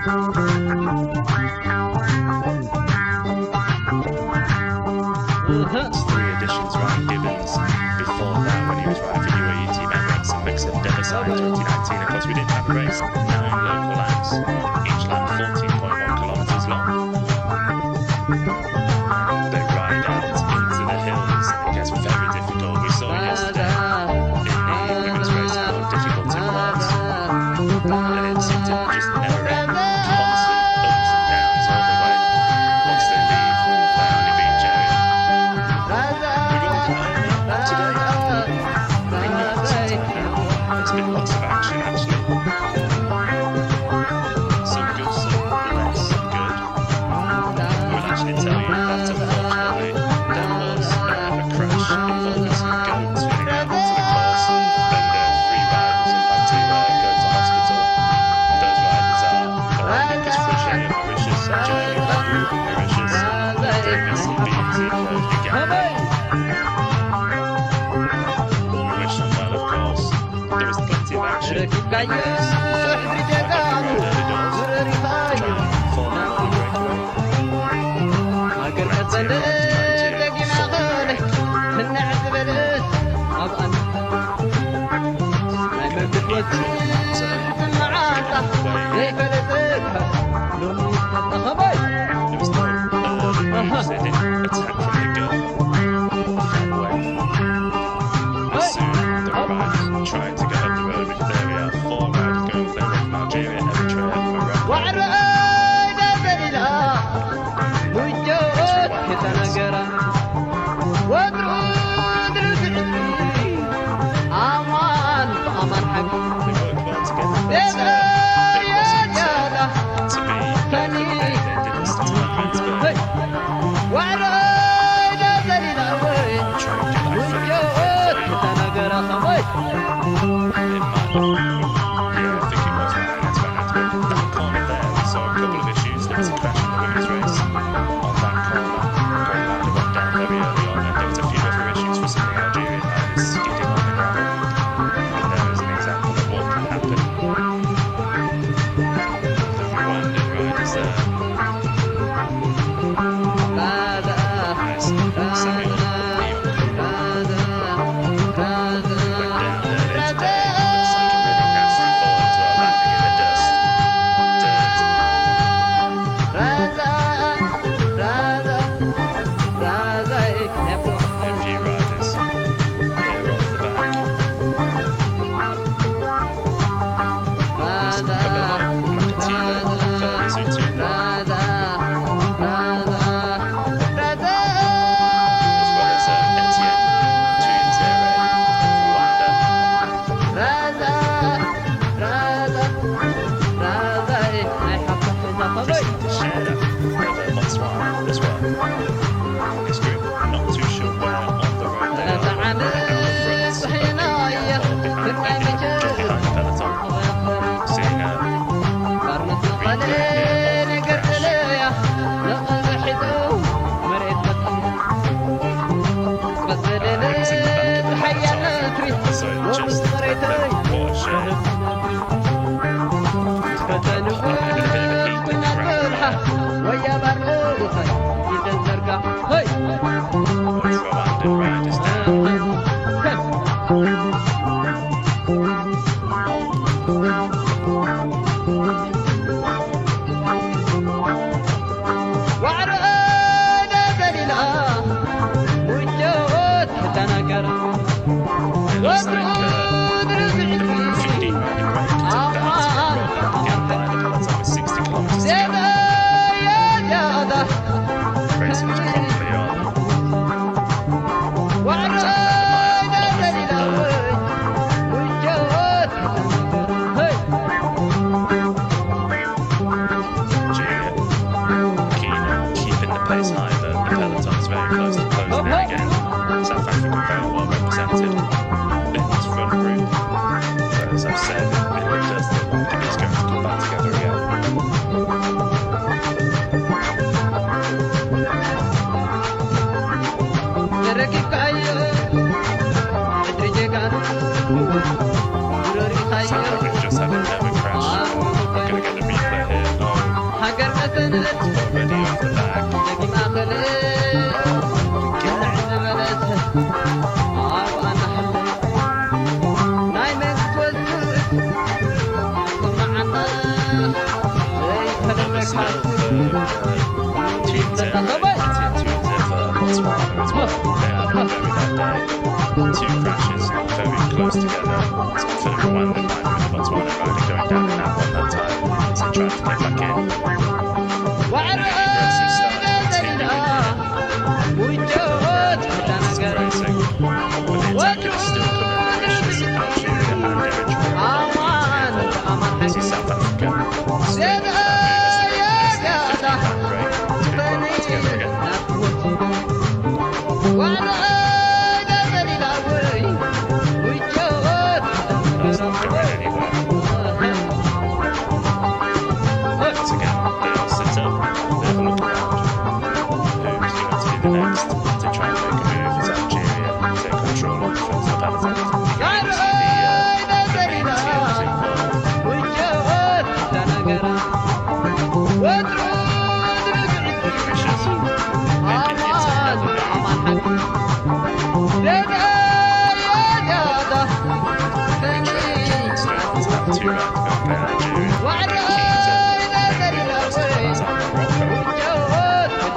Three editions Ryan Gibbons. Before that, when he was riding for UAE Team Emirates and Mix of Devaside 2019, of course we didn't have a race. 9 local laps, each lap 14.1 kilometres long. They ride out into the hills and it gets very difficult. We saw yesterday in the women's race how difficult it was. And it seemed to just never end. Constant ups and downs all the way. Once they leave the Honey Beach area. We've only got today. There's been lots of action actually. Some good, some less good. We'll actually tell you that unfortunately there was a crash involving some goats running out onto the course and 3 riders have had to go to hospital. Those riders are Lucas Frichet of Mauritius, Jeremy Ladry of Mauritius, Davis and Beansy of Uganda. We wish them well, of course. There was plenty of action. Early doors. Trying to fall out of the breakaway. They didn't attack from the gun. As soon the riders trying to get up the road, which there we are, 4 riders going clear from Algeria, Eritrea, Merhawi. They worked well together, but it wasn't to be they didn't stop that man's burn. That corner there, we saw a couple of issues. There was a crash in the women's race on that corner, going round and went down very early on, and there was a few other issues for some of the Algerian riders skidding on the gravel. And there is an example of what can happen. The Rwandan riders there. Nice. Samuel. already off the back. Numbers now for Tunisia for Botswana as well. They had a very bad day. 2 crashes very close together. So for the Rwandan rider and the Botswana rider going down in that one that time. So trying to get back in. And an aggressive start continuing here. This is racing. But the attackers still coming vicious in Algeria and Eritrea. This is South Africa. Staying with that move as they back break. It's been run together again. That's not going anywhere. Once again, they all sit up, they have a look around. Who's going to be the next to try and make a move as Algeria take control of the front of the peloton? You can even see the main teams involved. Vicious, making yet another move. Eritrea starting to have 2 rounds to go play Algeria. Very keen to make the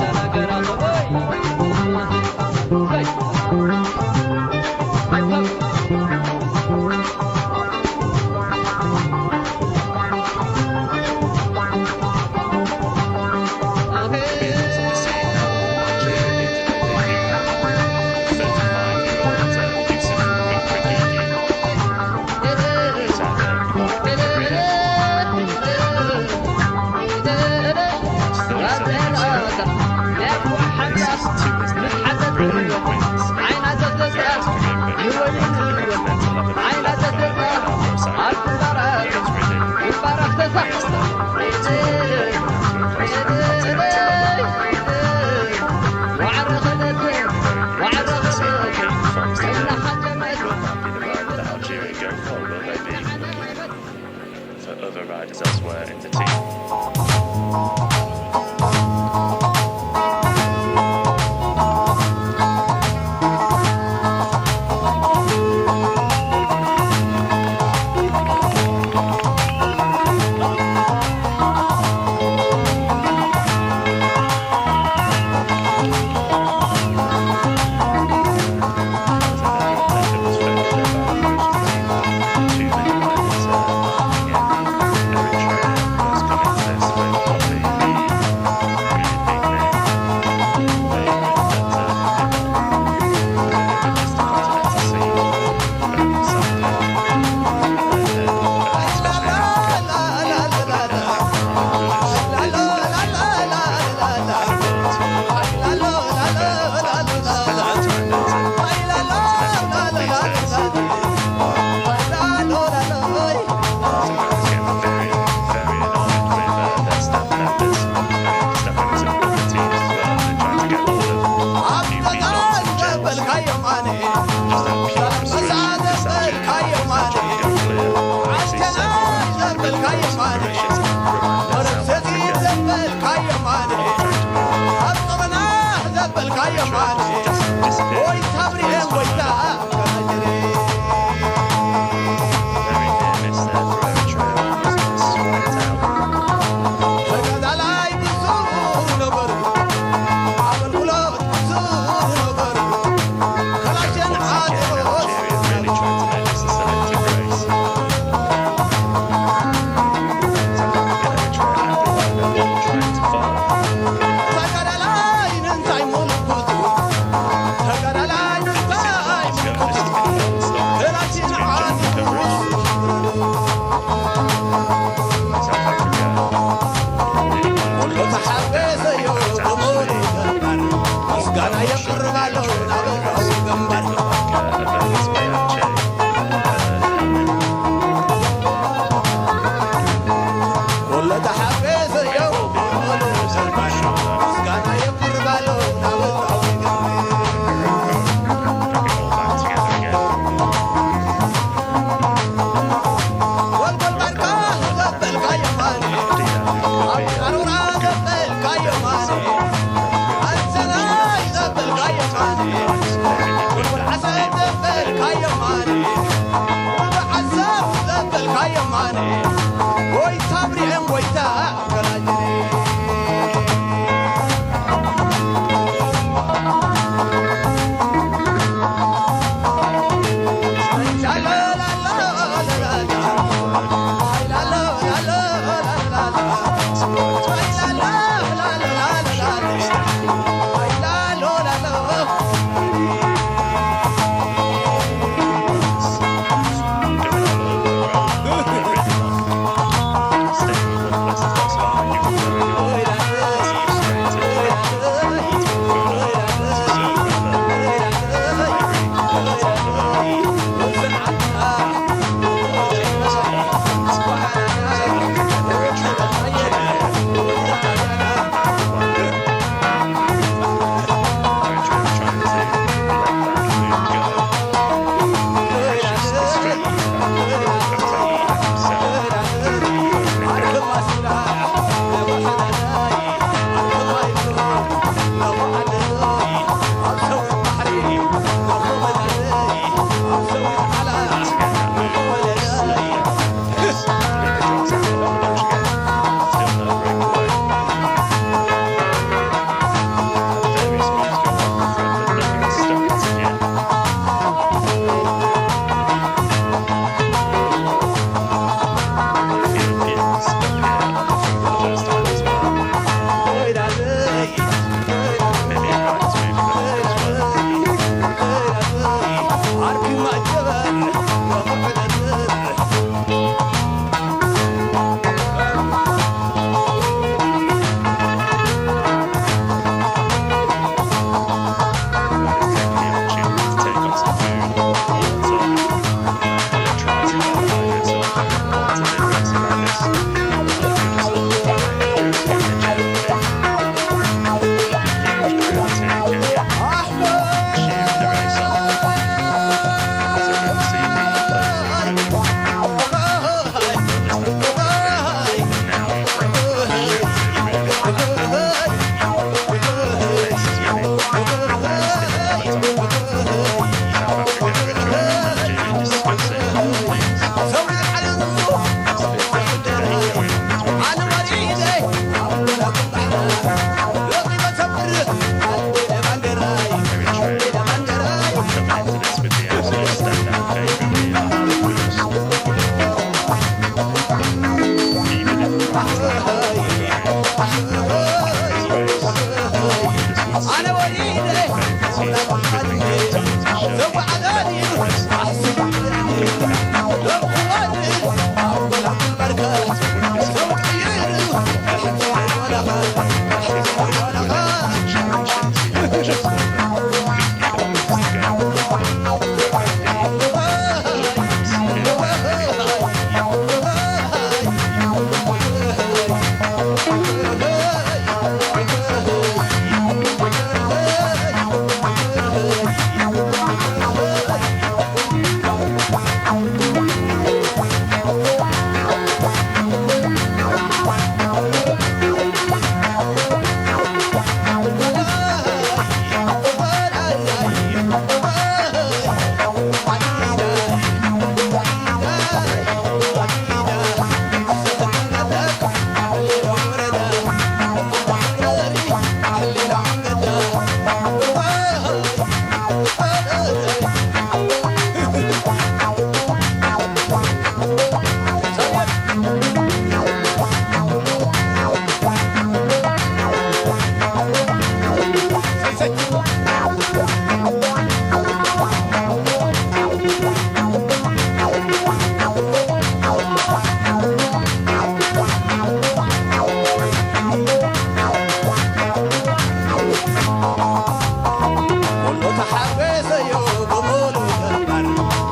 most of that out It'll be interesting to see how Algeria do today. They do have 35-year-old Yusuf Gigigi, who's had quite a good career. He's 37 years old. This is to his name. Brilliant wins throughout his career, but he's had one continental level level side. He has ridden the highest level World Tour down to a place around continental level. Very interesting to see how he performs today. Will that be the rider that Algeria go for? Will they be looking for other riders elsewhere in the team?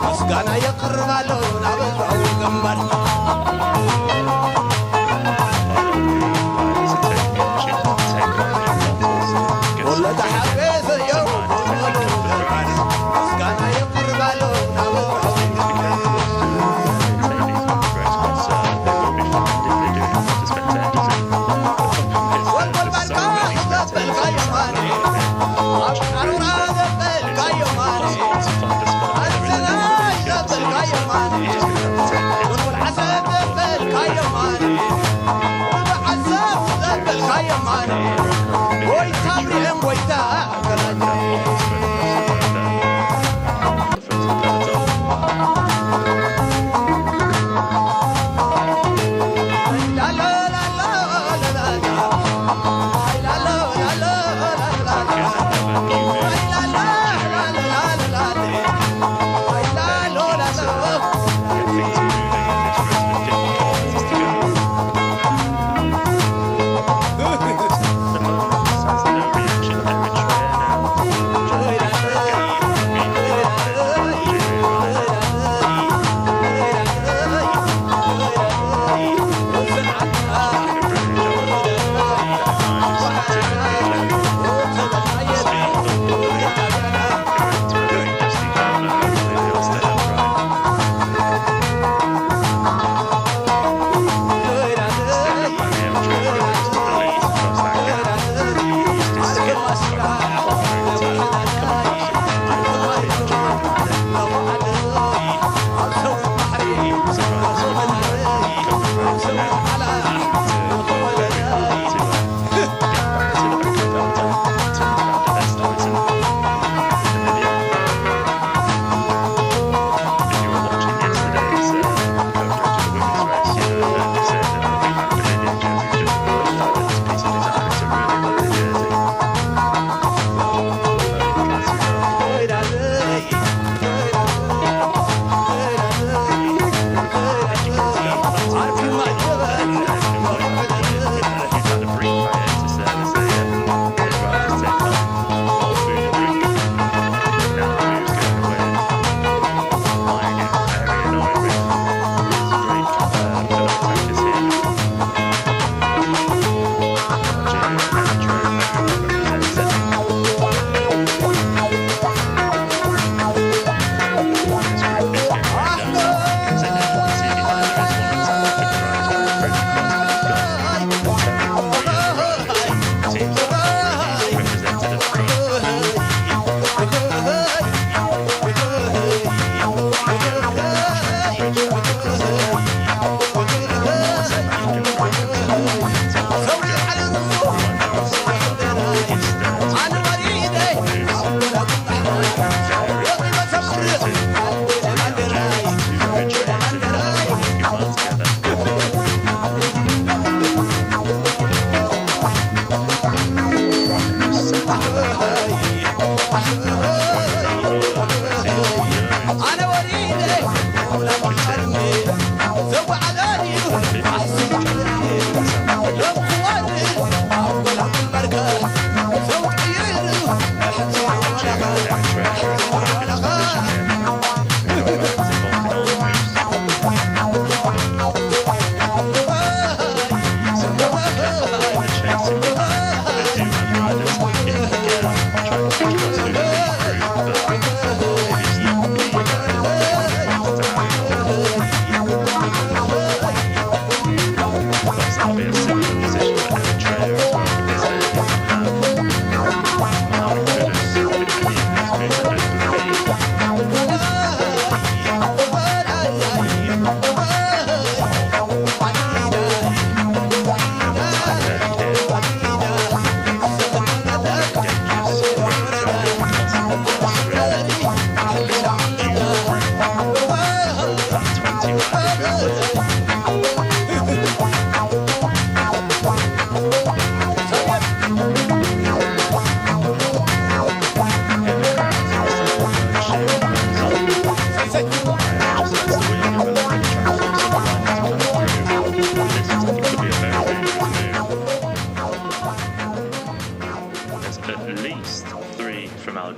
ምስጋና የቅርባለው ናበዛው ገንበር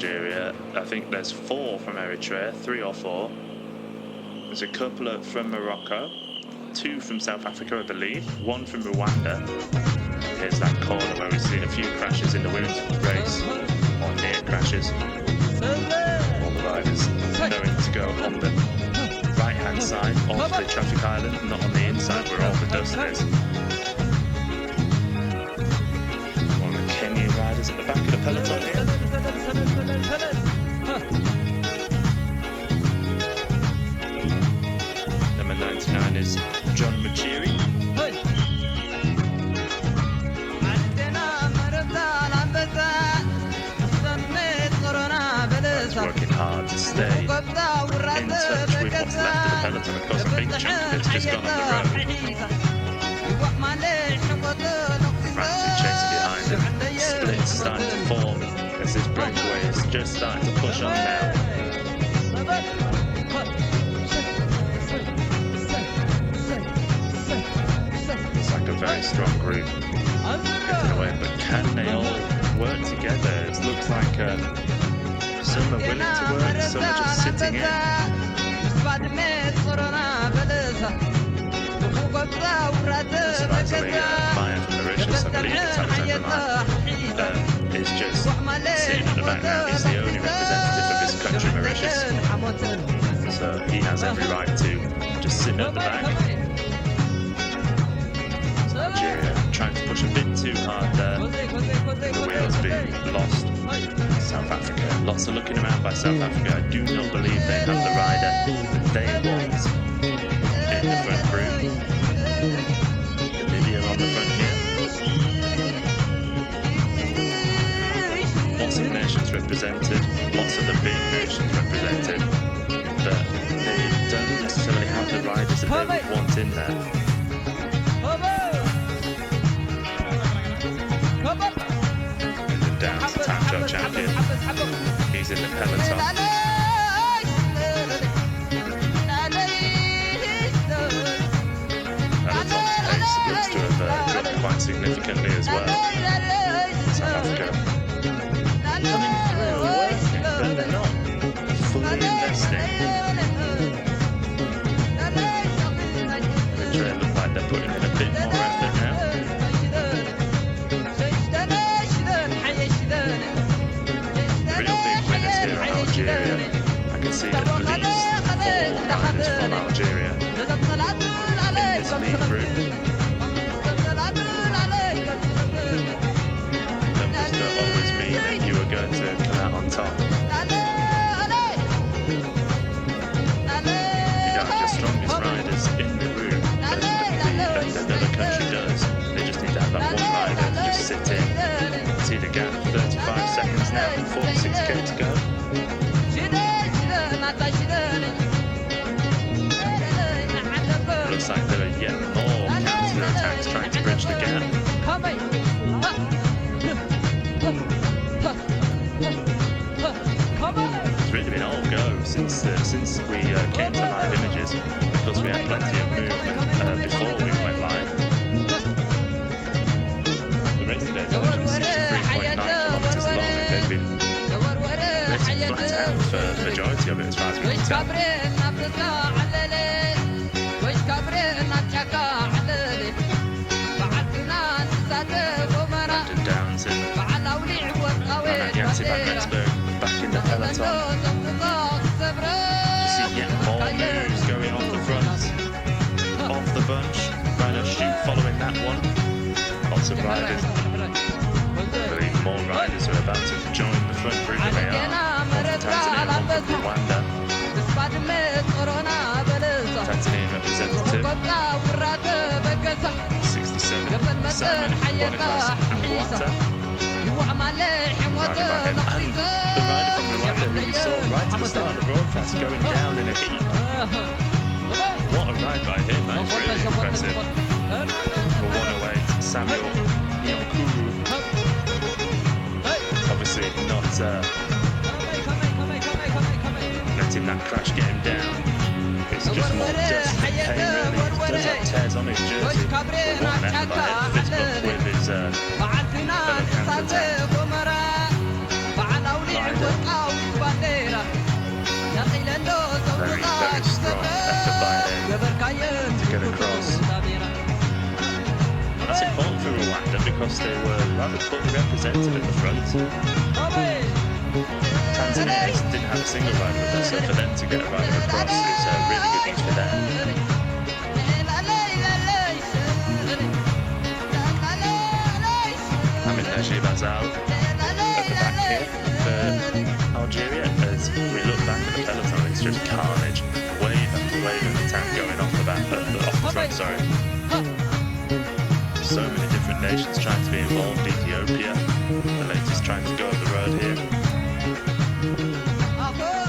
Algeria. I think there's 4 from Eritrea, 3 or 4. There's a couple from Morocco, 2 from South Africa, I believe, 1 from Rwanda. Here's that corner where we've seen a few crashes in the women's race, or near crashes. All the riders knowing to go on the right-hand side of the traffic island, not on the inside where all the dust is. One of the Kenyan riders at the back of the peloton here. Number 99 is John Machiri. Working hard to stay in touch with what's left of the peloton. Of course, a big chunk of it's just gone on the road. Frantic chase behind him. Splits starting to form as this breakaway is just starting to push on now. It's like a very strong group getting away, but can they all work together? It looks like some are willing to work, some are just sitting in. Surprisingly, Maya from Mauritius, I believe it's Alexander Maya, is just sitting at the back now. He's the only representative of his country, Mauritius. So he has every right to just sit at the back. Algeria trying to push a bit too hard there. The wheels being lost. South Africa. Lots of looking around by South Africa. I do not believe they have the rider that they want in the front group. Namibia on the front here. Lots of nations represented. Lots of the big nations represented. But they don't necessarily have the riders that they would want in there. Down to time trial champion. He's in the peloton. Peloton's pace looks to have dropped quite significantly as well. South Africa coming through, working, but they're not fully investing. Eritrea look like they're putting in a bit more effort now. Algeria. I can see at least 4 riders from Algeria in this lead group. Numbers don't always mean that you are going to come out on top. You don't have your strongest riders in the group and another country does. They just need to have that one rider to just sit in. See the gap, 35 seconds now, 46k to go. Looks like there are yet more counter-attacks trying to bridge the gap. It's really been all go since we came to live images, because we had plenty of movement before we went live. The race today is only 63.9 kilometers long, and they've been racing flat out for the majority of it as far as we can tell. Brandon Downs and back in the peloton. You see yet more moves going off the front, off the bunch. Rider Shoot following that one. Lots of riders. I believe more riders are about to join the front group than they are. One from Tanzania, one from Rwanda. Tanzanian representative. 67. Simon Boniface Akwata. Riding by him. And the rider from Rwanda who we saw right at the start of the broadcast going down in a heat. What a ride by him, that's really impressive. For 108, Samuel Yankuru. Obviously not letting that crash get him down. It's just more dust and pain really. He does have tears on his jersey. But what an effort by him. Fits up with his fellow counter-attack rider. That's important for Rwanda because they were rather poorly represented at the front. Tanzania didn't have a single rider with them, so for them to get a rider across is really good news for them. Bazal at the back here for Algeria. As we look back at the peloton, it's just carnage, wave after wave of the tank going off the front, sorry. So many different nations trying to be involved. Ethiopia, the latest, trying to go up the road here.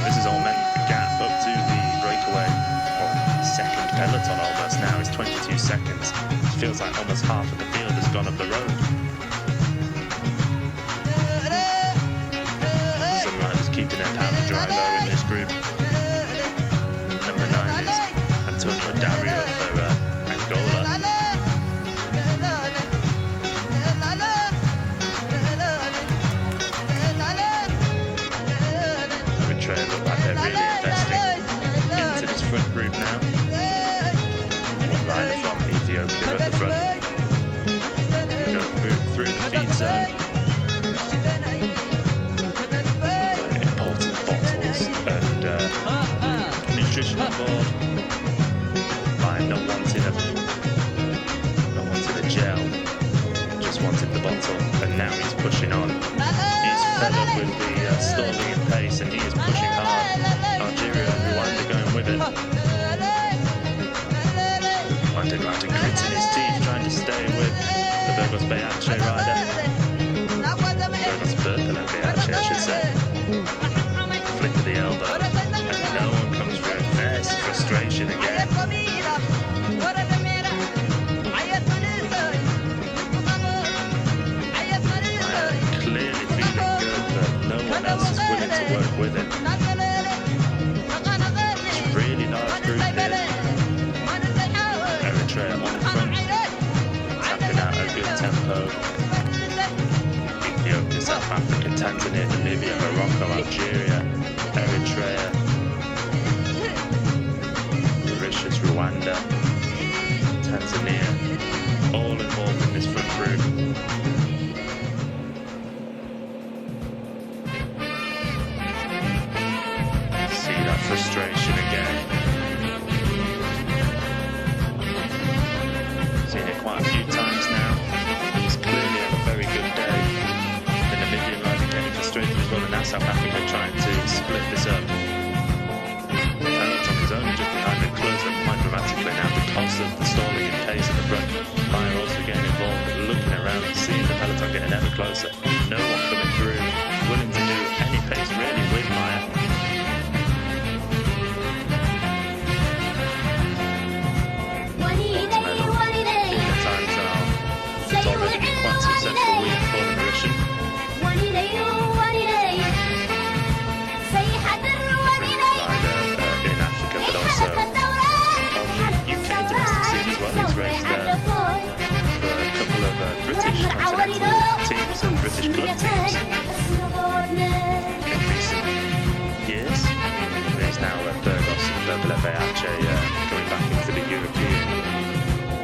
This has all meant the gap up to the breakaway, or second peloton almost now, is 22 seconds. It feels like almost half of the field has gone up the road. Keeping their powder dry low in this group. Number 9 is Antonio Dario for Angola. Eritrea look like they're really investing into this front group now. One rider from Ethiopia at the front. Go through the feed zone. Nutrition on board. By not wanting a gel, just wanted the bottle, and now he's pushing on. He's fed up with the stalling in pace, and he is pushing hard. Algeria and Rwanda going with it. Rwanda rider gritting his teeth, trying to stay with the Burgos Beache rider. Burgos Beache, I should say. Flick of the elbow. No one comes through. There's frustration again. Clearly feeling good, but no one else is willing to work with him. It's a really large group here. Eritrea on the front, tapping out a good tempo. Ethiopia, South Africa, Tanzania, Namibia, Morocco, Algeria, Eritrea, Rwanda, Tanzania, all involved in this front group. See that frustration again. Seen it quite a few times now. He's clearly had a very good day. The Namibian rider getting frustrated as well, and now South Africa trying to split this up. Peloton is only just behind it, closing up quite dramatically now because of the stalling in pace at the front. Maya also getting involved, looking around, seeing the peloton getting ever closer. No one coming through, willing to do any pace really with Maya. It's already been quite successful week for the Mauritian. In Africa, but also on the UK domestic scene as well. He's raced for a couple of British continental teams and British club teams in recent years. He's now at Burgos and Beache going back into the European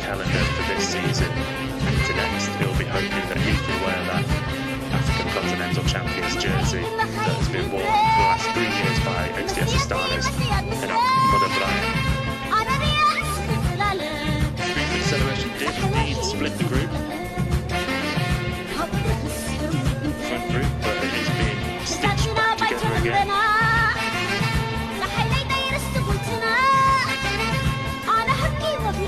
calendar for this season. To next, he'll be hoping that he can wear that African Continental Champions jersey that has been worn for the last 3 years by XDS Astanas and Mother Brian. Street acceleration did indeed split the group. Front group, but it is being stitched back together again.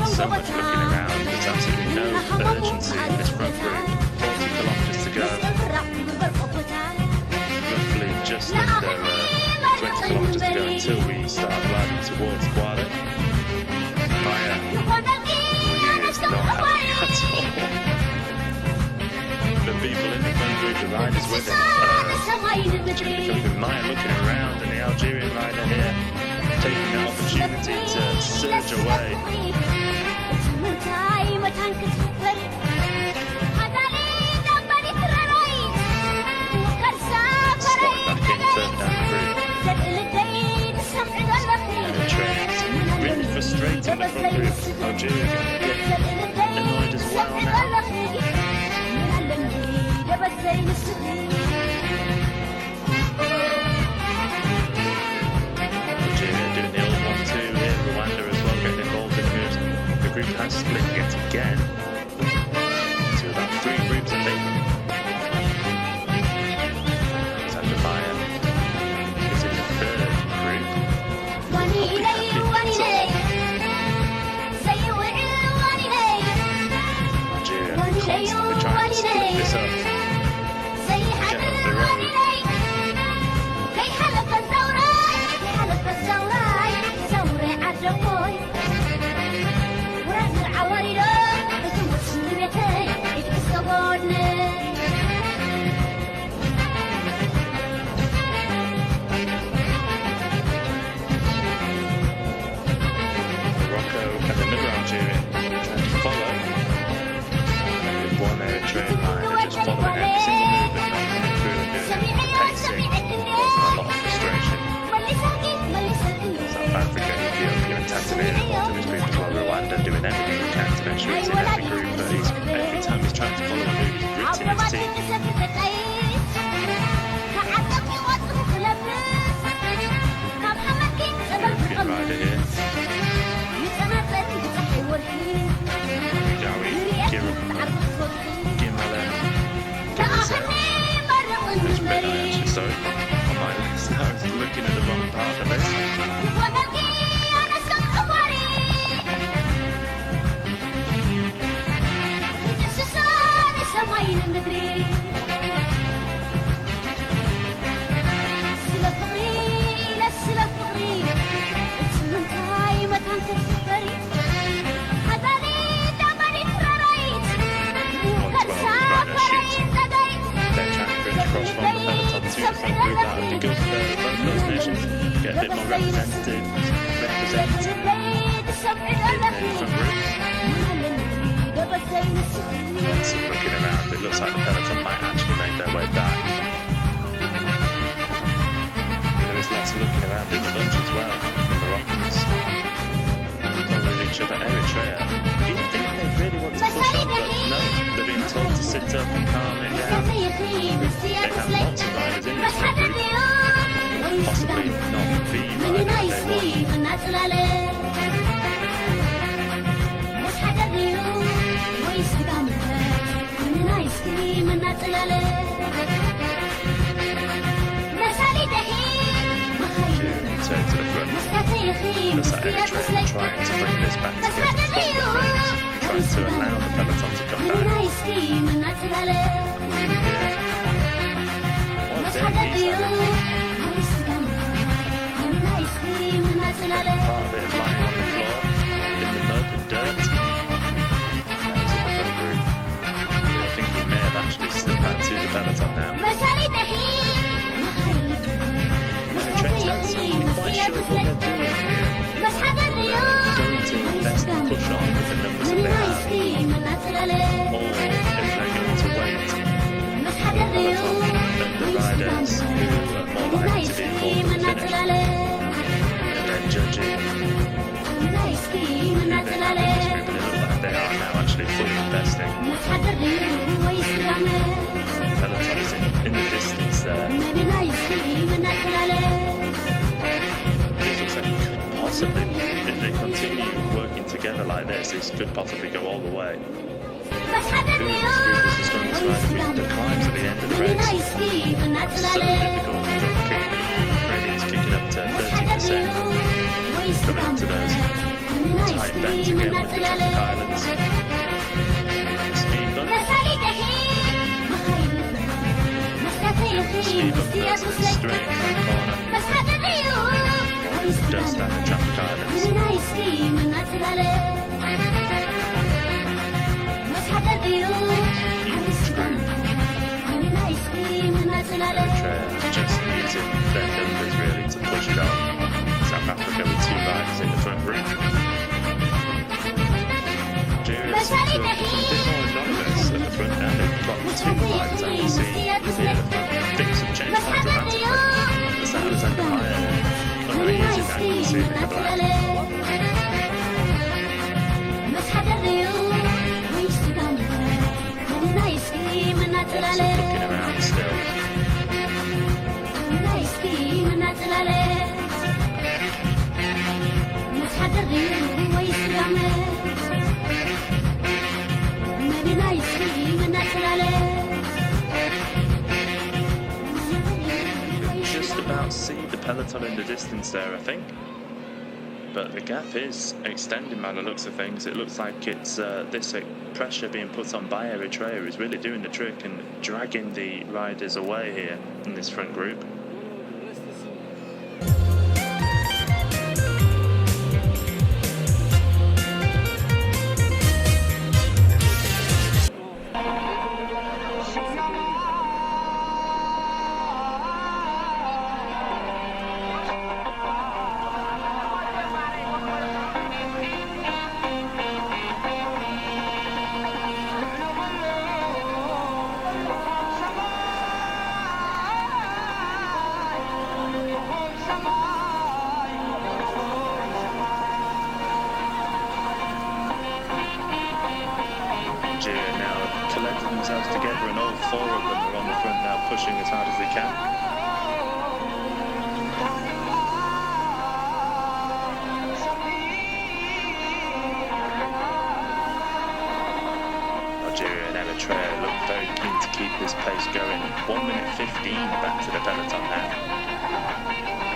So much looking around, there's absolutely no urgency in this front group. 40 kilometres to go. Roughly just under 20 kilometres to go until we start riding towards Guada. Maya, he is not happy at all. The people in the front group, the riders with him, Maya looking around, and the Algerian rider here taking the opportunity to surge away. Really frustrating the front group. Algeria getting annoyed as well now. trying to split yet again into about 3 groups, I think. Zandamaya is in the 3rd group. Nigeria constantly trying to split this up. Get up the road. Morocco and another Algerian trying to follow. With one Eritrean line, they're just following every single movement, not coming through and doing it pacing, causing a lot of frustration. South Africa, Ethiopia and Tanzania involved in this group as well. Rwanda doing everything he can to make sure he's in every group, but every time he's trying to follow a move, he's gritting his teeth. European rider here. Merhawi, Gimalen, There's red eye actually, sorry. On my list now, I was looking at the wrong part of the list. Across from the peloton to the front group, that would be good for both those nations. Get a bit more represented in the front group. Once looking around, it looks like the peloton might actually make their way back. There is lots of looking around in the bunch as well. The Moroccans following each other. Eritrea, you would think they really want to push on, but no, they're being told to sit up and calm it down. They have lots of riders in this group, possibly not the rider they to the front. Looks like Eritrea trying to bring this back together from the front, trying to allow the peloton to come back. What a day he's having. Part of it is lying on the floor, in the mud and dirt. That was in the front group. I think he may have actually slipped back to the peloton now. Eritreans, I'm quite sure what they're doing here. They're going to best push on with the numbers that they have, or if they're going to wait for the peloton and the riders who are more likely to be involved in the finish, and then judging who they have in this group, and it looks like they are now actually fully investing. Peloton is in the distance there. Possibly, if they continue working together like this could possibly go all the way. Who in this group is the strongest rider with the climbs at the end of the race? So difficult. Ratings kicking up to 30%. Coming into those tight bends again with the traffic islands. Speed bump. Speed bump versus straight in the corner. Dust down the traffic islands. Huge group. Eritrea just using their numbers really to push it on. South Africa with 2 riders in the front group. Nigeria seems to have become a bit more anonymous at the front now. They've got 2 riders I can see near the front. Things have changed quite dramatically. The sound is under fire. Very easy now, you can see in the black. Looking around still. Just about see the peloton in the distance there, I think. But the gap is extending by the looks of things. It looks like it's this pressure being put on by Eritrea is really doing the trick and dragging the riders away here in this front group. Now collecting themselves together, and all four of them are on the front now, pushing as hard as they can. Algeria and Eritrea look very keen to keep this pace going. 1 minute 15 back to the peloton now.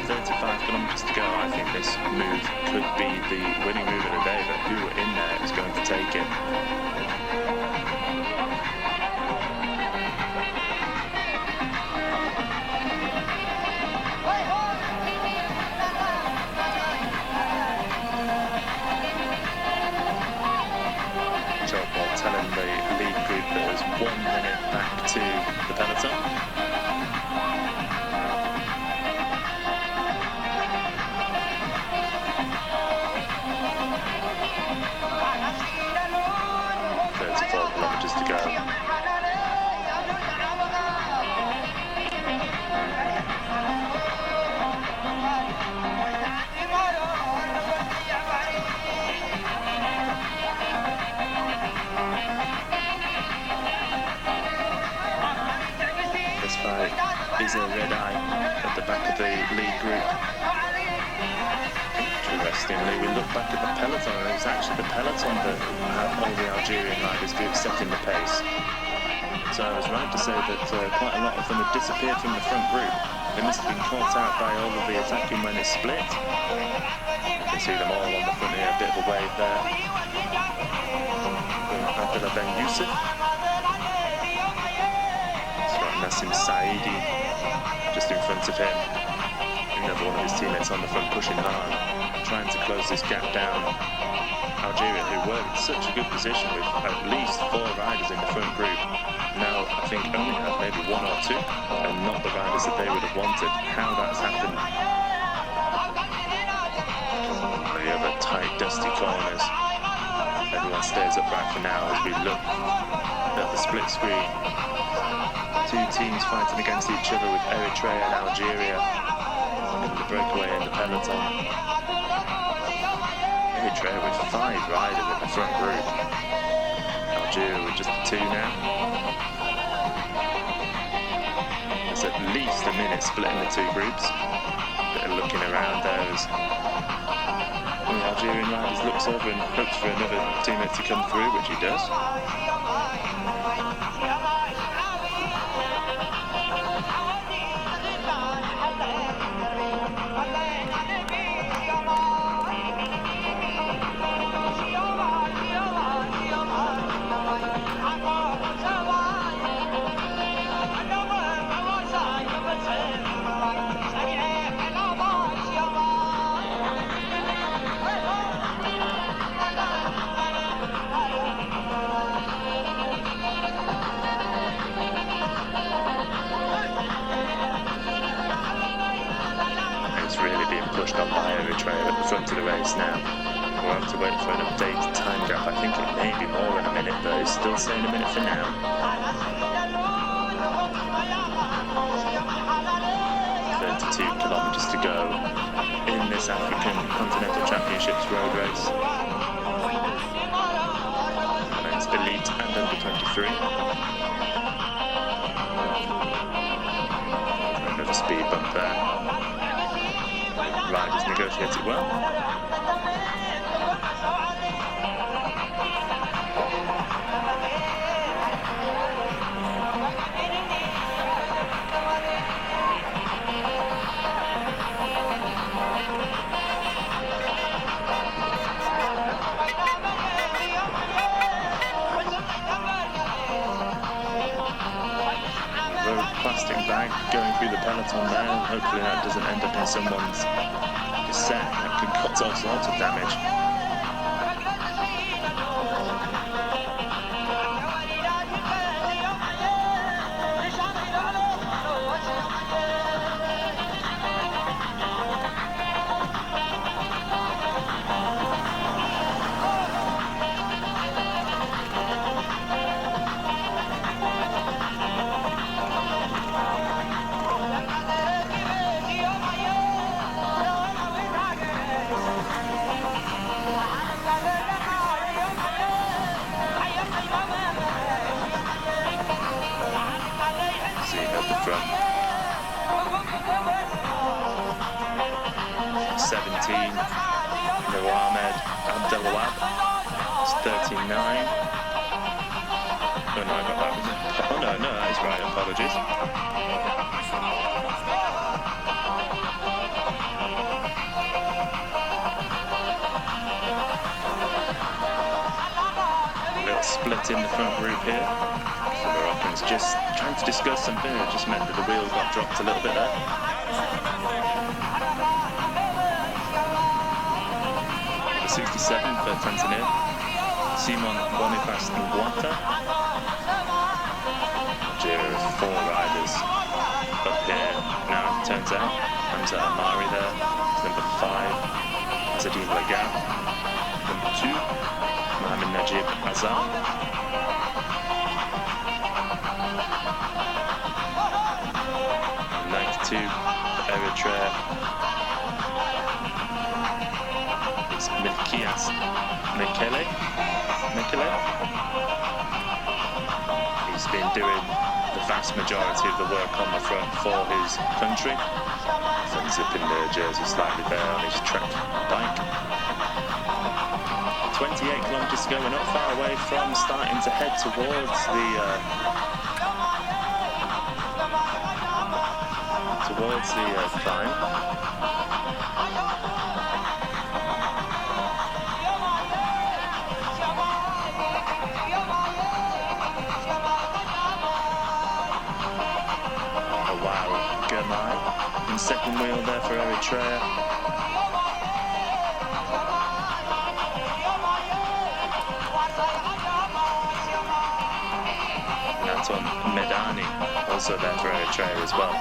35 kilometers to go. I think this move could be the winning move of the day, but who in there is going to take it? Telling the lead group that there's 1 minute back to the peloton. Kilometers to go. This fight is a red eye at the back of the lead group. Interestingly, we look back at the peloton, and it was actually the peloton that had all the Algerian riders setting the pace. So I was right to say that quite a lot of them had disappeared from the front group. They must have been caught out by all of the attacking when they split. You can see them all on the front here, a bit of a wave there. Abdullah Ben Yusuf. It's got Nassim Saidi just in front of him. Another one of his teammates on the front pushing hard, trying to close this gap down. Algeria, who were in such a good position with at least 4 riders in the front group, now I think only have maybe 1 or 2, and not the riders that they would have wanted. How that's happened. The other tight, dusty corners. Everyone stays upright for now as we look at the split screen. 2 teams fighting against each other with Eritrea and Algeria in the breakaway in the peloton. Eritrea with 5 riders in the front group. Algeria with just 2 now. There's at least a minute splitting the 2 groups. Bit of looking around there as the Algerian riders looks over and hopes for another teammate to come through, which he does. Pushed on by Eritrea at the front of the race now. We'll have to wait for an updated time gap. I think it may be more than a minute, but it's still saying a minute for now. 32 kilometers to go in this African Continental Championships road race. Men's elite and under 23. Another speed bump there. Riders negotiate it well. plastic bag going through the peloton there. Hopefully that doesn't end up in someone's cassette. That could cause all sorts of damage. At the front, 17, Merhawi Abdelawab, it's 39. Oh no, I got that. Oh no, that is right, apologies. A little split in the front group here. Moroccans just trying to discuss something. It just meant that the wheel got dropped a little bit there. The 67 for Tanzania, Simon Boniface Ngwata. Algeria with 4 riders up here now, it turns out. Hamza Amari there, number 5. Azadine Lagab, number 2. Mohamed Najib Azam. 92 for Eritrea. It's Milkias Mekele. He's been doing the vast majority of the work on the front for his country. Unzipping the jersey slightly there on his track bike. 28 kilometres to go. We're not far away from starting to head towards the climb. Oh wow, Germay in second wheel there for Eritrea. Anton Medani also there for Eritrea as well.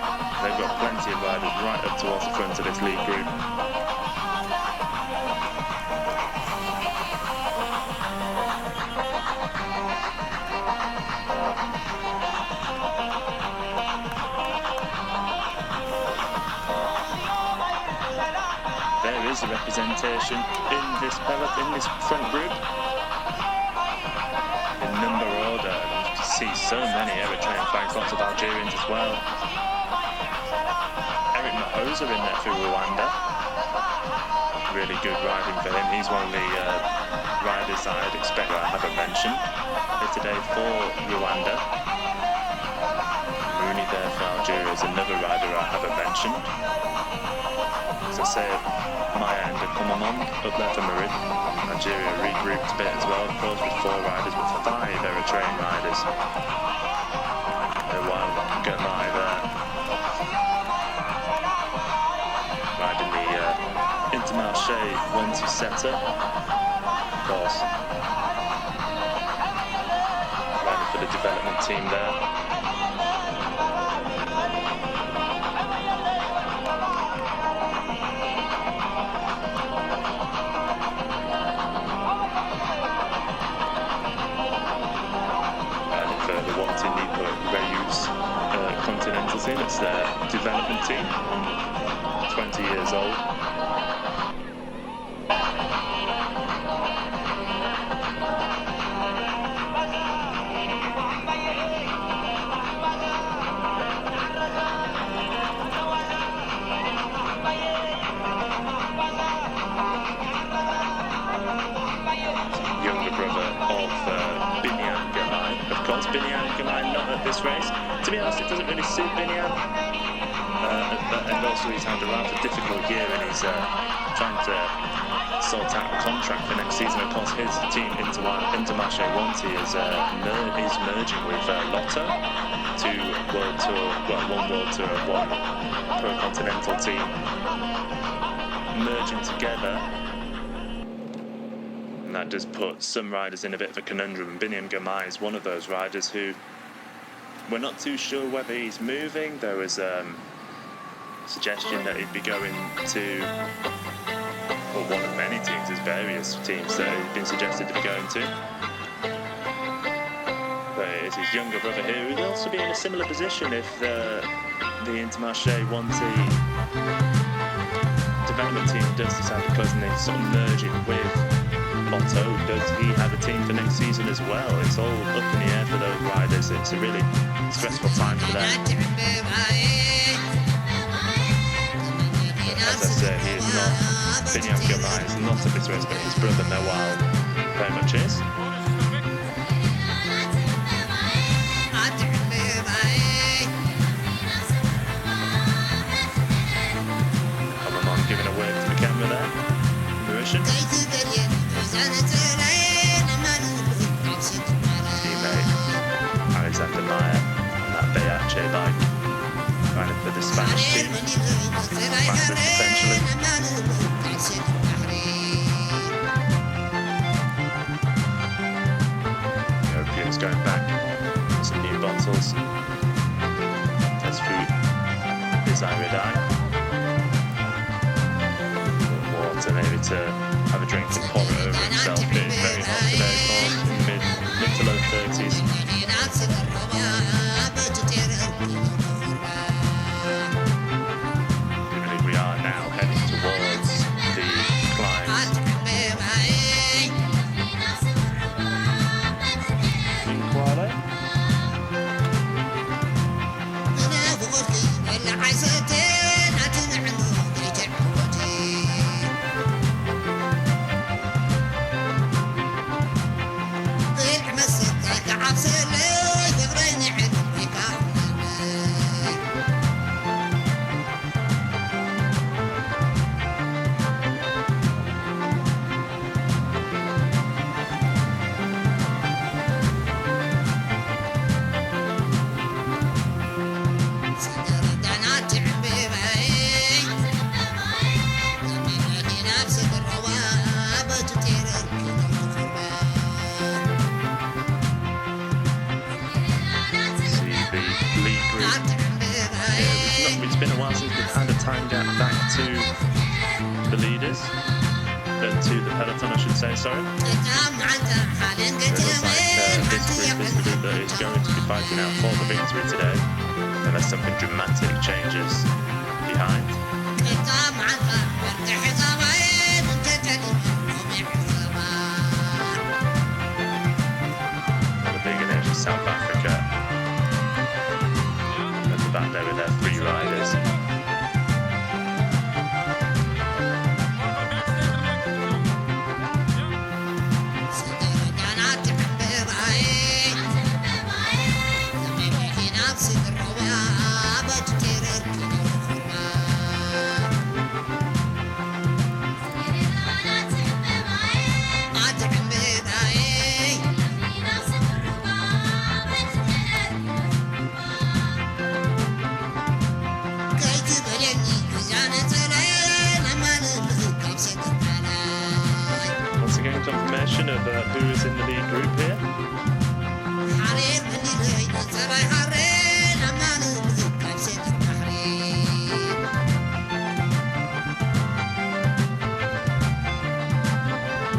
They've got plenty of riders right up towards the front of this lead group. There is a representation in this front group. In number order, you can see so many Eritrean flags, lots of Algerians as well. Are in there for Rwanda. Really good riding for him. He's one of the riders I'd expect I haven't mentioned here today for Rwanda. Rooney there for Algeria is another rider I haven't mentioned. As I say, my end of Komamon up there for Marin. Algeria regrouped a bit as well, of course, with 4 riders, with 5 Eritrean riders. While Germay there. Riding the Intermarché 1-2 setter, of course. Riding for the development team there. Riding for the Wanty-Nipo Reus Continental team. It's their development team. 20 years old. Younger brother of Binyan Gamay. Of course, Binyan Gamay not at this race. To be honest, it doesn't really suit Binyan. And also he's had a rather difficult year and he's trying to sort out a contract for next season. Of course, his team Intermarché Wanty is merging with Lotto, one World Tour, one Pro Continental team merging together. And that does put some riders in a bit of a conundrum. And Binyam Girmay is one of those riders who we're not too sure whether he's moving. There was suggestion that he'd be going to one of many teams. There's various teams that he's been suggested to be going to. But it's his younger brother here who'd also be in a similar position if the Intermarché Wanty development team does decide to close and they sort of merge it with Lotto. Does he have a team for next season as well? It's all up in the air for those riders. It's a really stressful time for them. As I say, he is not, Binyam Girmay is not a bit risk, but his brother Noel very much is. Awet Aman giving a wave to the camera there. Mauritian. Teammate Alexander Meyer on that BHA bike, riding for the Spanish team. Massive potentially. Europeans going back, some new bottles. Test food is Iridine. Water maybe to have a drink and pour it over himself. It is very hot today, of course, mid to low 30s. We are now heading towards the climbs. In Kuala. It's been a while since we've had a time gap back to the leaders, to the peloton, I should say, sorry. It looks like this group is the group that is going to be fighting out for the victory today, unless something dramatic changes behind. Another big nation, South Africa. Back there with their three riders. Confirmation of who is in the lead group here.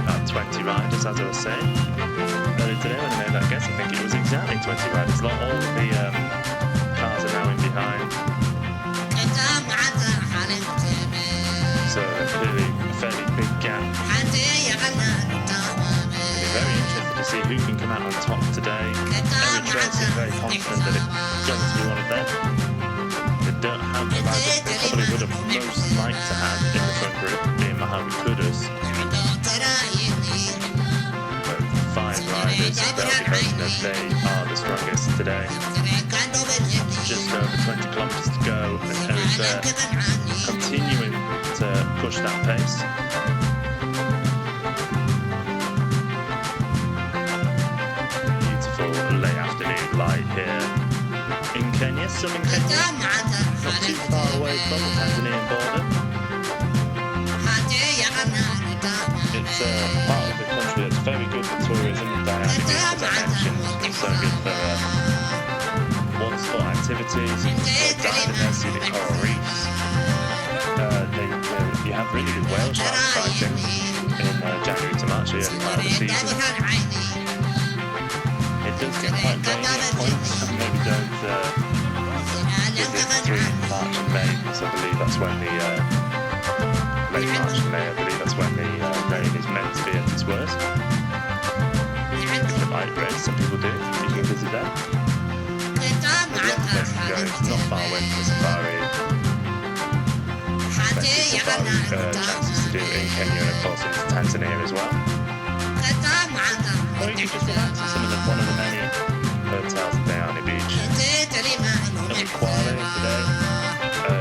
About 20 riders, as I was saying earlier today when I made that guess. I think it was exactly 20 riders. All of the cars are now in behind. So clearly a fairly big gap. Very interested to see who can come out on top today. Eritrea seems very confident that it's going to be one of them. They don't have the riders they probably would have most liked to have in the front group, being Merhawi, Kudus. But 5 riders, they'll be hoping that they are the strongest today. Just over 20 kilometres to go, and Eritrea continuing to push that pace. some in Kenya, not too far away from the Tanzanian border. It's part of the country that's very good for tourism. As I mentioned, it's so good for water sport activities, diving there, see the coral reefs. You have really good whale shark sighting in January to March, the early part of the season. It does get quite rainy at points, and maybe don't visit between March and May, because I believe that's when the late March and May, I believe that's when the rain is meant to be at its worst. If you like rain, some people do, you can visit that. There's lots of places to go, it's not far away from the safari. Chances to do in Kenya and of course in Tanzania as well. Or you can just relax at one of the many hotels at Diani Beach. Look at Kwale today.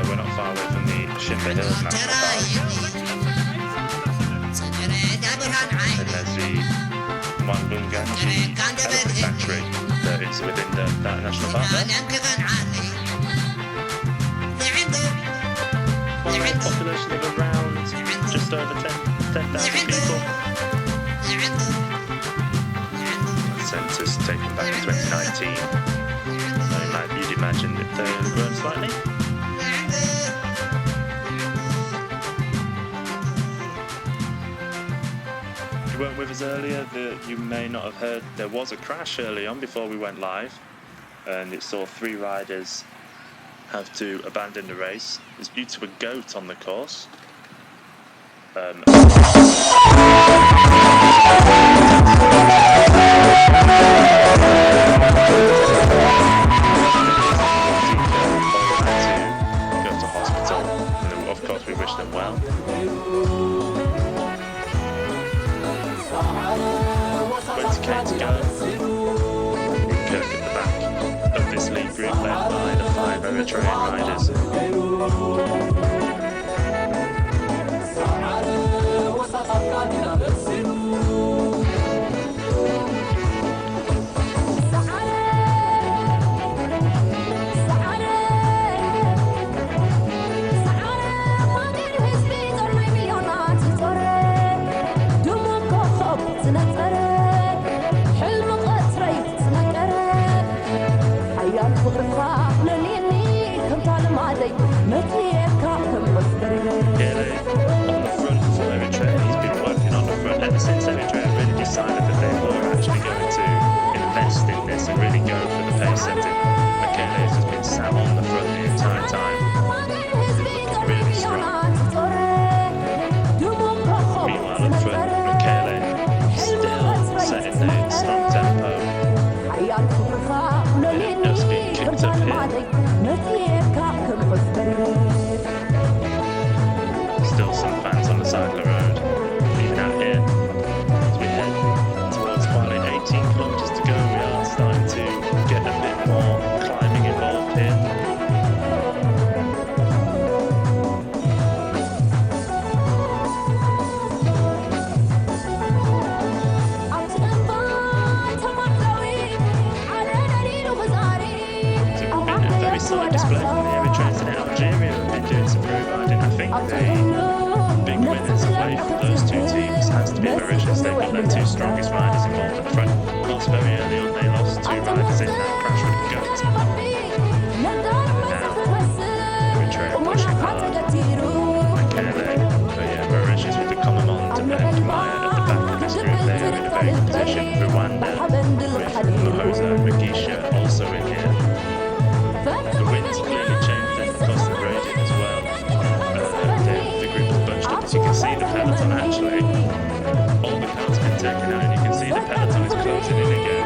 We're not far away from the Shimba Hills National Park. And there's the Mwangunganji Elephant Sanctuary that is within that national park there. Population of around just over 10,000 people. Census taken back in 2019. You'd imagine that they've grown slightly. If you weren't with us earlier, you may not have heard there was a crash early on before we went live, and it saw 3 riders have to abandon the race. It's due to a goat on the course. Go to hospital, and of course we wish them well. Where's Kate to go? Kirk at the back of this lead group led by the 5 Eritrean riders. Since Eritrea really decided that they were actually going to invest in this and really go for the pace setting. Merhawi has been sat on the front the entire time. It's looking really strong. Meanwhile, up front, Merhawi still setting the strong tempo. And it just being kicked up here. Still some fans on the side of the road. Even out here. 18 kilometres to go, we are starting to get a bit more climbing involved here. So we've been a very solid display from the Eritreans in Algeria. Have been doing some pro riding. I think the big winners of late for those 2 teams has to be Mauritius. They've got their 2 strongest riders involved up front. Of course, very early on they lost 2 riders in that crash with the goat. Now, Eritrea pushing hard. Merhawi, but yeah, Mauritius with the Commandant and Maya at the back of this group. They are in a very good position. Rwanda with Mahoza Mugisha also in here. The winds clearly changing across the gradient as well. The group is bunched up, as you can see the peloton actually. All the cars have been taken out and you can see the peloton is closing in again.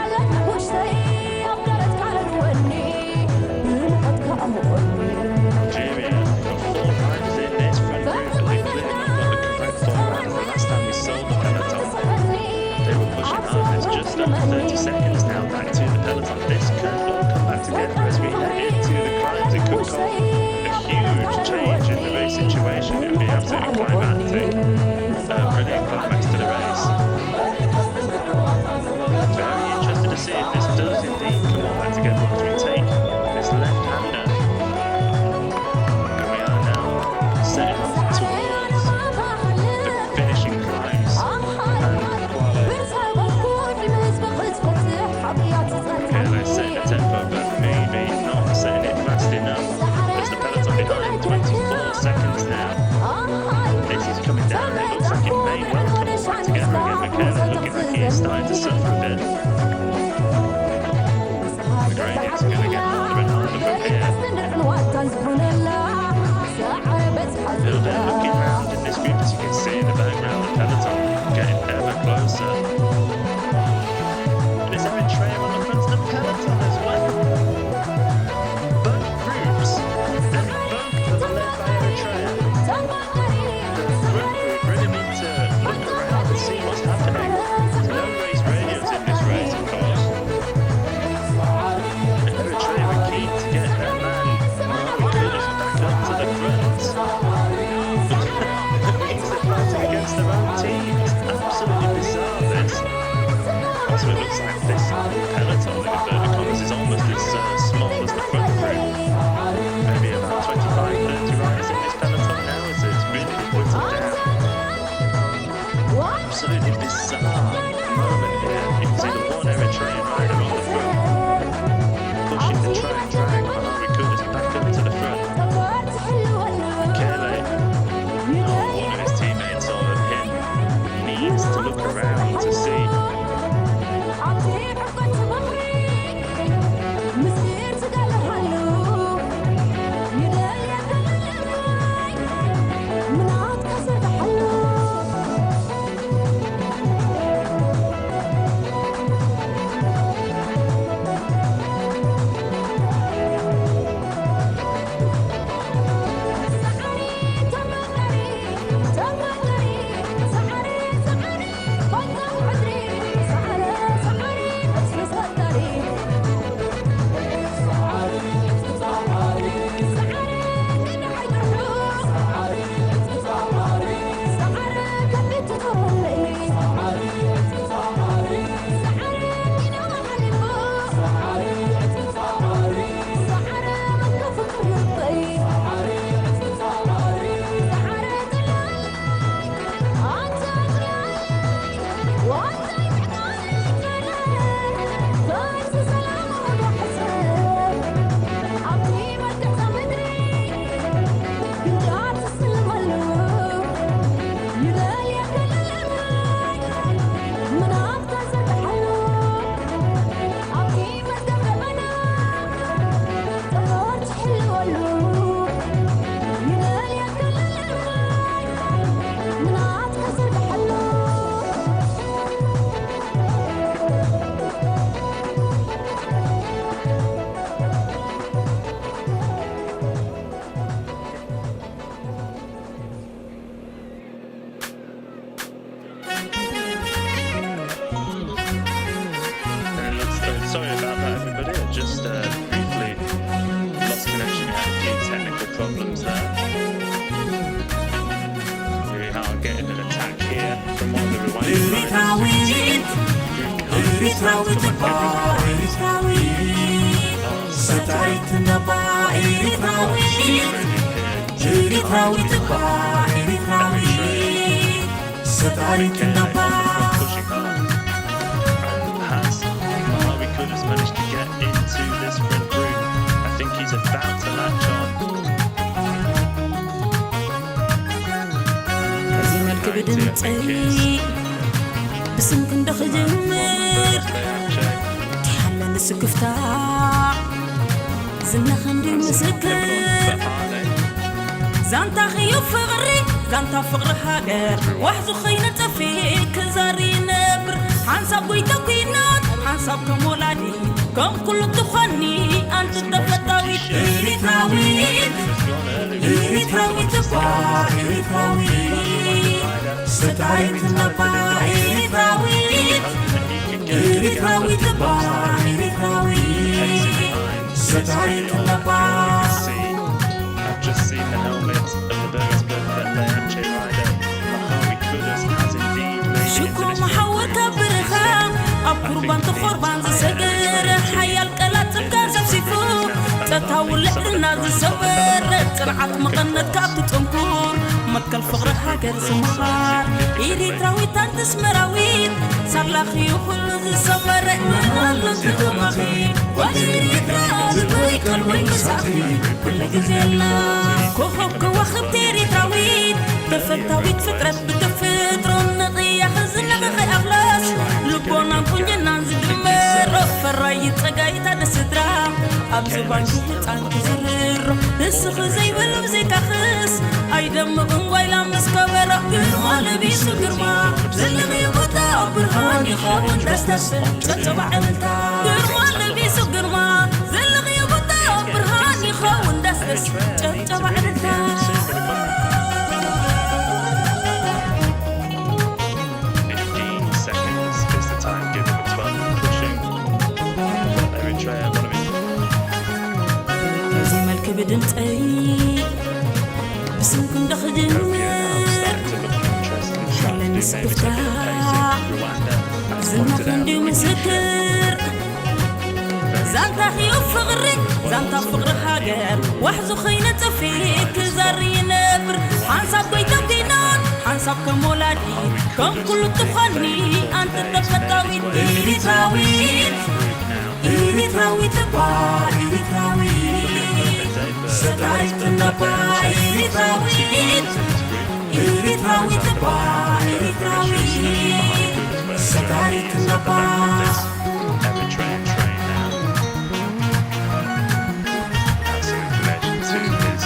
problems there. We are getting an attack here from one of the Rwandan riders. Pushing hard. Has Merhawi kudus managed to get into this front group? I think he's about to latch on. بسمكن دخل جمر تحلل السكفتا زلنا خندي مسكر زانتا خيو فغري زانتا فغر هاجر وحزو خينة فيك زاري نبر حنساب قويتا قوينات حنساب كمولادي كم كل تخاني أنت دفتاوي إريتراويت إريتراويت تبا إريتراويت ستايت نبا إريتراويت إريتراويت تبا إريتراويت ستايت نبا I've just seen the helmet of the Bergsburg Bethlehem rider. Merhawi kudus has indeed made it into this محور كبرها أقربان تخربان زسجر حيا الكلات تبقى سيفو تتاول لنا زسبر ترعت مقنت كابت تنكور مكة الفقر هاجر سمار إريتراوي تانتس مراويت صار لخيو كل زسبر والله تتمخي وإريترا البيك الوي مسافي كل جزيلا كوخوك وخبت إريتراويت تفتاويت فترة بتفترون نضيع خزنا بخي أخلاص لبونا كنجنا زدمر فرايت سقايت على السدرا أبزبان كيت عن كزرر نسخ زي ولو زي كخس أيدم بنغويلا مسكبرا قرما لبيسو قرما زلمي بطا برهاني خاون دستس تتبع عملتا قرما لبيسو قرما زلمي بطا برهاني خاون دستس تتبع عملتا 15 seconds is the time given for 12 pushing. Eritrea, one of his زي ما الكبد انتقي بسمكن دخل جمر خلاني السكفتة زلنا خندي مسكر زانتا خيو فغري زانتا فغر هاجر وحزو خينة فيك زاري نبر حنساب قويتا بينات حنساب كمولادي كم كل تخاني أنت دفتاوي إريتراويت إريتراويت تبا إريتراويت ستايت نبا إريتراويت إريتراويت تبا إريتراويت ستايت نبا Eritrean train now. Absolute legend to his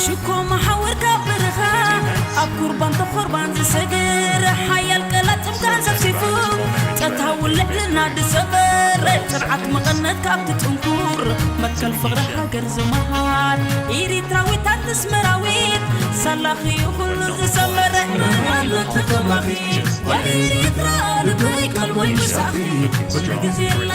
شكو محاور كبرها أقربان تخربان زسجر حيا الكلات تبقى سفسفو تتهول لنا دسبر ترعت مغنت كابت تنكور مكة الفقر هاجر زمهار إريتراوي تانتس مراويت سلاخي كل زسمر والله تتمخي وإريترا البيك الوي مساخي كل جزيلا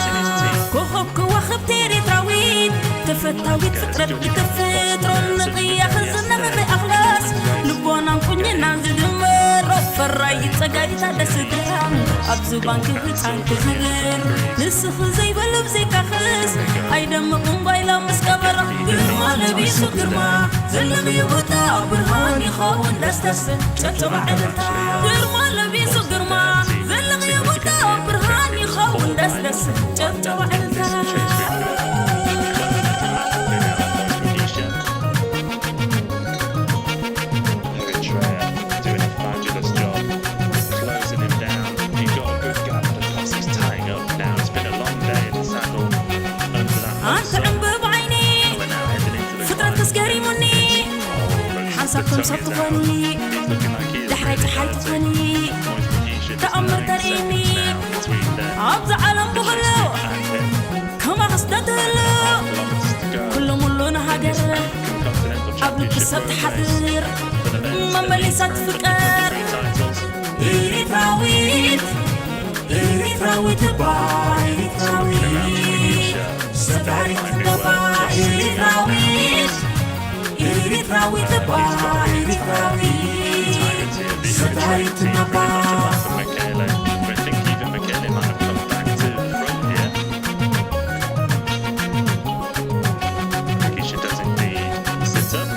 كوخوك وخبت إريتراويت تفتاويت فترة بتفترون نقيا خزنا من أخلاص لبونا كنينا زدمر فرايت سقايت على سدرام أبزو بانك هتان كزرر نسخ زي بلب زي كخس أيدم قنبايلا مسكبر قرما لبيسو قرما زلمي بوتا برهاني خاون دستس تتبع عدلتا قرما لبيسو قرما زلمي بوتا برهاني خاون دستس تتبع عدلتا حنساكم سطفني دحريت حيتفني تأمر تريني عبز عالم بغلو كما غستدلو كل ملون هاجر قبل بسبت حذر ماما لسات فكر إريتراويت إريتراويت با إريتراويت ستاريت دبا إريتراويت Eritrea taba, Michele, but I think even Michele might have come back to the front here. Keisha does indeed sit up,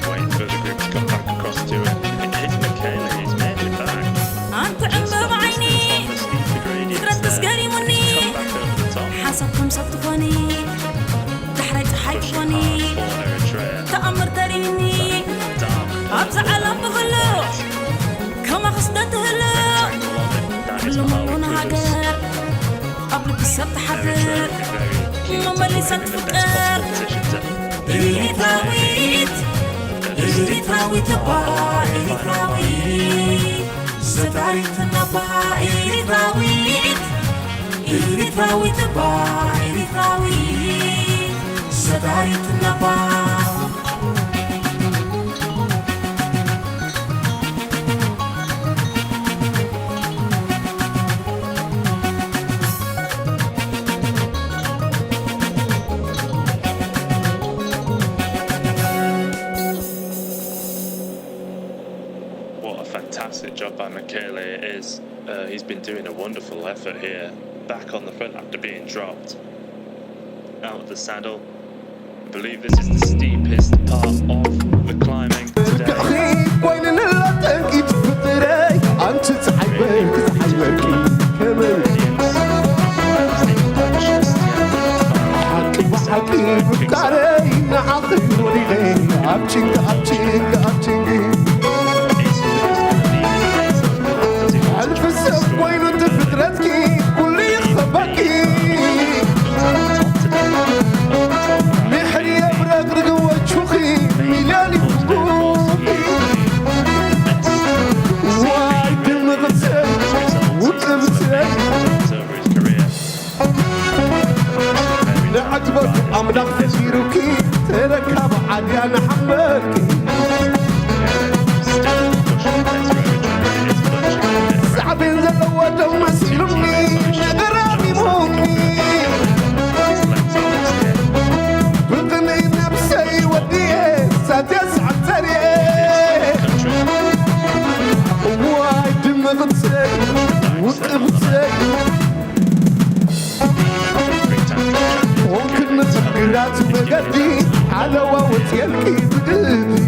wait for the group to come back across to it. It's Michele, he's made it back. أنت عم بعيني ترد تسقريمني حسبكم صدقوني تحرج حيفوني تأمر تريني أبزع علم بغلو كما خصدت هلو كل ملون هاجر قبل بسبت حذر ماما اللي فكر إريتراويت تبا إريتراويت ستعرف النبا إريتراويت تبا إريتراويت ستعرف النبا Fantastic job by Michele. It is. He's been doing a wonderful effort here, back on the front after being dropped out of the saddle. I believe this is the steepest part of the climbing today. وين انت فكرتك كل يخبكي محري ابرق وجهي ميلاني فوقي وايد المغسل وتمسل لعجبك امدح تسيركي تركب عادي انا حملكي صعبين زلوة ومسلمني غرامي موني بغني نفسي وديه ساتسعد سريه وايد مغنسي وقبسي ممكن نتغيرات مقدي على واوت يلكي بقلبي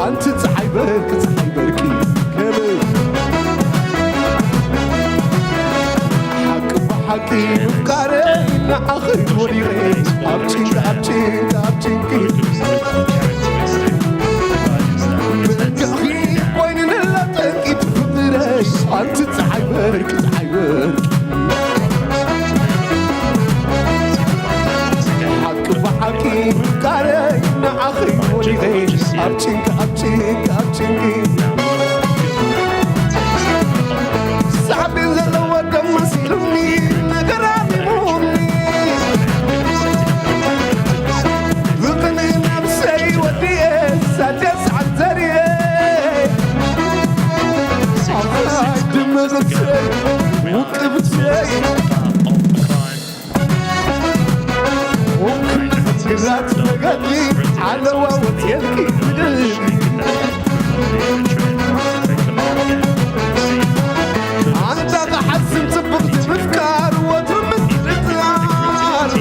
أنت تحيبك كمل حق بحكي وفكارين أخي وليغي أبتين من أخي وين لا تنكي تفضري أنت تحيبك حق بحكي وفكارين أخي وليغي أبتين صعب زلوة دم مسلمني نقرامي موني بغني نفسي وديه ساتسعد زريه دم غسي وقبسي ممكن نحكرات مقدي على واوت يلكي بدلبي أنت بحسن تبغضي بفكار وترمز الإطلال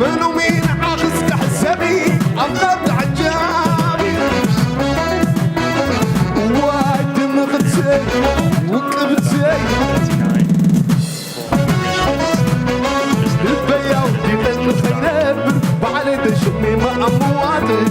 منو مين عاخس كحسبي أفضل عجابي وايد مغتسي وقبتسي البيا ودي تنخنب بعلي دشمي ما أمواتي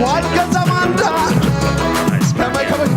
والكزماندا كما كما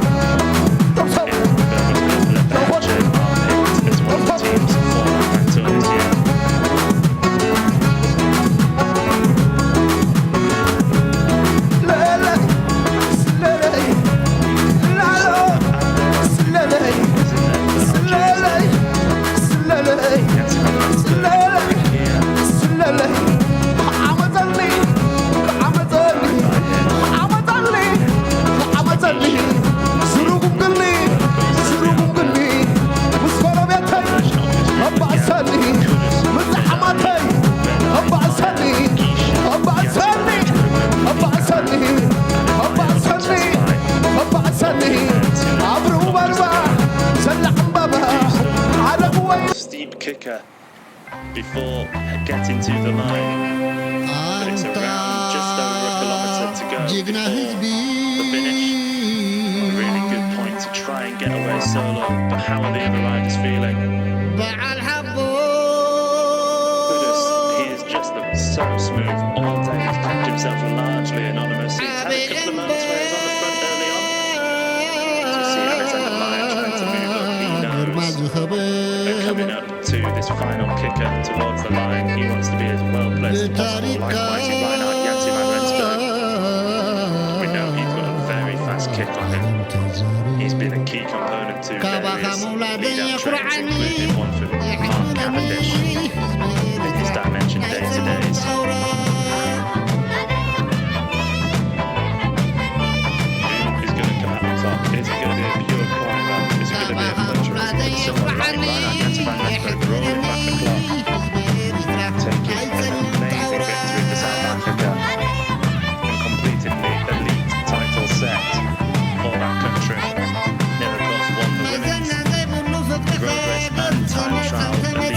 Steep kicker before getting to the line, but it's around just over a kilometre to go before the finish. A really good point to try and get away solo, but how are the other riders feeling? Kudus, he is just so smooth all day. He's kept himself largely anonymous. He's had a couple of moments where he's on the front early on. So see Alexander Meyer trying to move up. He knows they're coming up to this final kicker towards the line. He wants to be as well placed as possible. Likewise, in Reinhard Janssen van Rensburg. We know he's got a very fast kick on him. He's been a key component to various lead-up trains, including one for Mark Cavendish in his Dimension day-to-days. Who is going to come out on top? Is it going to be a pure climber? Is it going to be a puncher? Is it going to be someone like Reinhard Janssen van Rensburg rolling back the clock? Taking an amazing victory for South Africa and completing the elite title set for that country. Never, of course, won the women's road race and time trial elite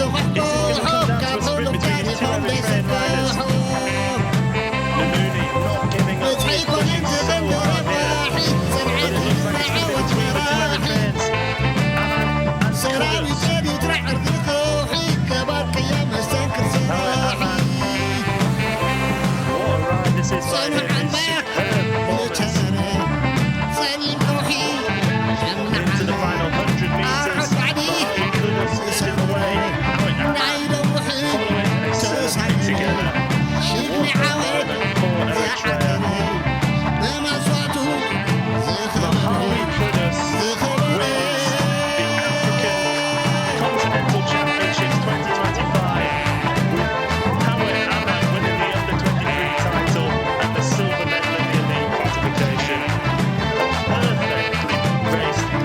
Is it going to come down to a sprint between the two Eritrean riders? Merhawi not giving up, he's pushing so hard here. But it looks like it's going to be between the two Eritreans. Aman and kudus. Awet Aman. What a ride this is by him. It's superb performance. Into the final 100 metres. Merhawi kudus leading the way. Awet Aman following. They certainly together. What a moment for Eritrea. Merhawi kudus wins the African Continental Championships 2025 with Awet Aman winning the under-23 title and the silver medal in the elite classification. Perfectly raced race by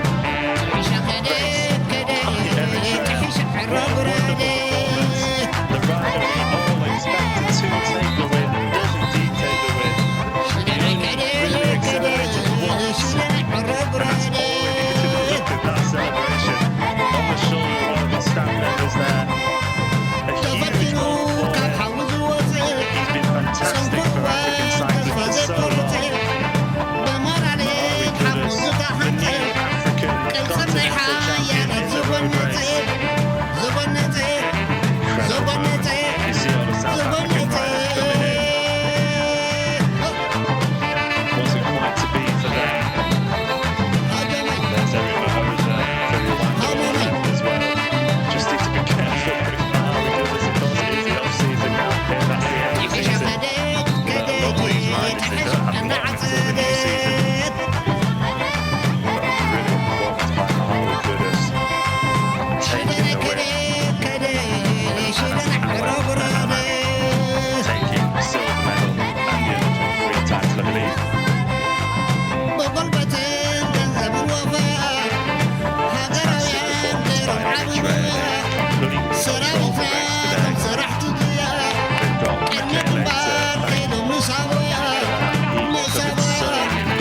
Eritrea. What a wonderful performance. The rider we all expected to take the win does indeed take the win. Really excited to watch. And that's all we needed to look at that celebration on the shoulder of one of the staff members there. A huge goal for him. He's been fantastic for African cycling for so long. Merhawi kudus, the new African Continental Champion in the road race. Incredible moment. You see all the South African riders coming in. Wasn't quite to be for them. There's Merhawi there, very wonderful as well. Just need to be careful with Merhawi kudus, of course it is the off-season now. Yeah, that's the end of the season. But a lot of these riders, they don't have long until the new season. But a brilliant performance by Merhawi kudus. Taking the win. Taking the silver medal and the under-23 title, I believe. Fantastic performance by Eritrea. They completely controlled the race today. They've got Merhawi back. He must have been